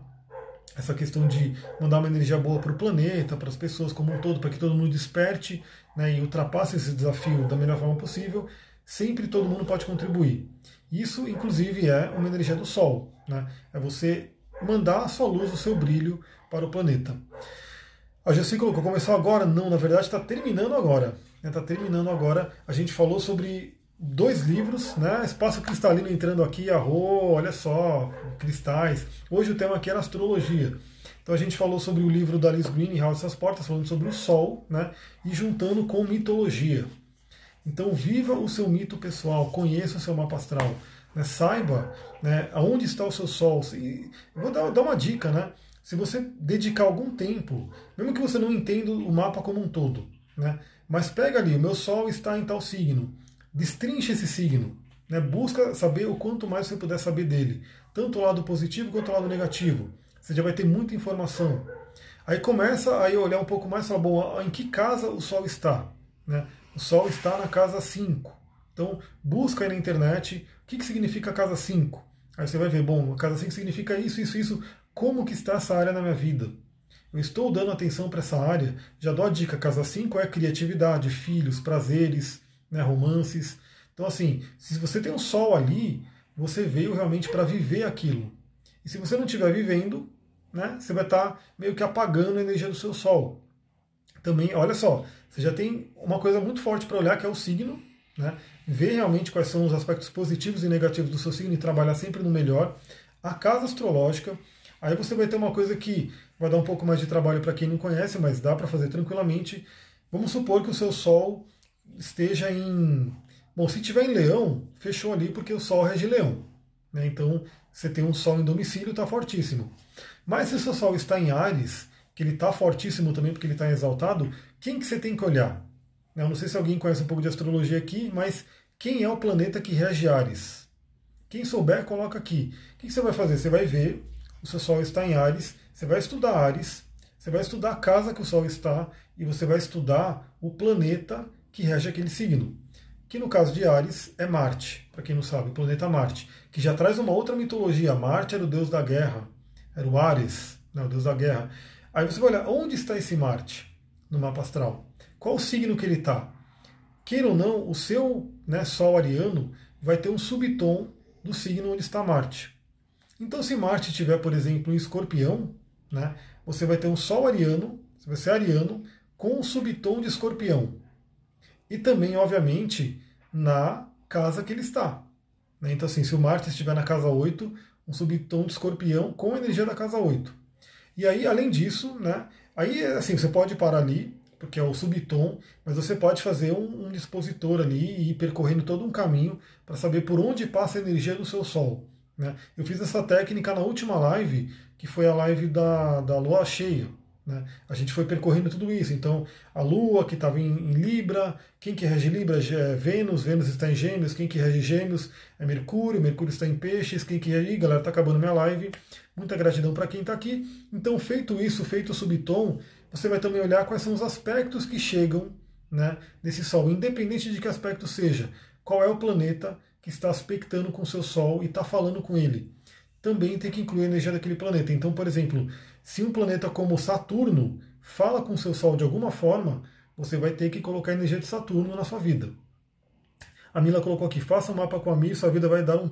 Essa questão de mandar uma energia boa para o planeta, para as pessoas como um todo, para que todo mundo desperte, né, e ultrapasse esse desafio da melhor forma possível, sempre todo mundo pode contribuir. Isso, inclusive, é uma energia do Sol. Né? É você mandar a sua luz, o seu brilho para o planeta. A Jessi colocou, começou agora? Não, na verdade está terminando agora. Está terminando agora. A gente falou sobre 2 livros, né? Espaço cristalino entrando aqui, olha só, cristais. Hoje o tema aqui era astrologia. Então a gente falou sobre o livro da Alice Green, House das Portas, falando sobre o Sol, né? E juntando com mitologia. Então viva o seu mito pessoal, conheça o seu mapa astral, né? Saiba, né, aonde está o seu Sol. E vou dar uma dica, né? Se você dedicar algum tempo, mesmo que você não entenda o mapa como um todo, né? Mas pega ali, o meu Sol está em tal signo. Destrinche esse signo, né? Busca saber o quanto mais você puder saber dele, tanto o lado positivo quanto o lado negativo. Você já vai ter muita informação. Aí começa a olhar um pouco mais e falar, bom, em que casa o Sol está? Né? O Sol está na casa 5. Então busca aí na internet o que significa a casa 5. Aí você vai ver, bom, a casa 5 significa isso, isso, isso. Como que está essa área na minha vida? Eu estou dando atenção para essa área. Já dou a dica, casa 5 é criatividade, filhos, prazeres, né, romances. Então, assim, se você tem um Sol ali, você veio realmente para viver aquilo. E se você não estiver vivendo, né, você vai estar meio que apagando a energia do seu Sol. Também, olha só, você já tem uma coisa muito forte para olhar, que é o signo, né? Ver realmente quais são os aspectos positivos e negativos do seu signo e trabalhar sempre no melhor. A casa astrológica, aí você vai ter uma coisa que vai dar um pouco mais de trabalho para quem não conhece, mas dá para fazer tranquilamente. Vamos supor que o seu Sol esteja em... Bom, se estiver em Leão, fechou ali porque o Sol rege Leão. Né? Então, você tem um Sol em domicílio, está fortíssimo. Mas se o seu Sol está em Áries, que ele está fortíssimo também porque ele está exaltado, quem que você tem que olhar? Eu não sei se alguém conhece um pouco de astrologia aqui, mas quem é o planeta que rege Áries? Quem souber, coloca aqui. O que você vai fazer? Você vai ver, o seu Sol está em Áries, você vai estudar Áries, você vai estudar a casa que o Sol está e você vai estudar o planeta que rege aquele signo. Que no caso de Áries é Marte, para quem não sabe, o planeta Marte, que já traz uma outra mitologia. Marte era o deus da guerra, era o Ares, né, o deus da guerra. Aí você vai olhar, onde está esse Marte no mapa astral? Qual o signo que ele está? Queira ou não, o seu, né, Sol ariano vai ter um subtom do signo onde está Marte. Então, se Marte estiver, por exemplo, em Escorpião, né, você vai ter um Sol ariano, você vai ser ariano, com um subtom de Escorpião. E também, obviamente, na casa que ele está. Né? Então, assim, se o Marte estiver na casa 8, um subtom de Escorpião com a energia da casa 8. E aí, além disso, né, aí assim, você pode parar ali, porque é o subtom, mas você pode fazer um dispositor ali e ir percorrendo todo um caminho para saber por onde passa a energia do seu Sol. Né? Eu fiz essa técnica na última live, que foi a live da Lua cheia. Né? A gente foi percorrendo tudo isso. Então, a Lua, que estava em Libra, quem que rege Libra é Vênus, Vênus está em Gêmeos, quem que rege Gêmeos é Mercúrio, Mercúrio está em Peixes, quem que rege... Galera, está acabando minha live. Muita gratidão para quem está aqui. Então, feito isso, feito o subtom, você vai também olhar quais são os aspectos que chegam, né, nesse Sol, independente de que aspecto seja. Qual é o planeta que está aspectando com o seu Sol e está falando com ele. Também tem que incluir a energia daquele planeta. Então, por exemplo, se um planeta como Saturno fala com o seu Sol de alguma forma, você vai ter que colocar energia de Saturno na sua vida. A Mila colocou aqui, faça um mapa com a Mi, sua vida vai dar um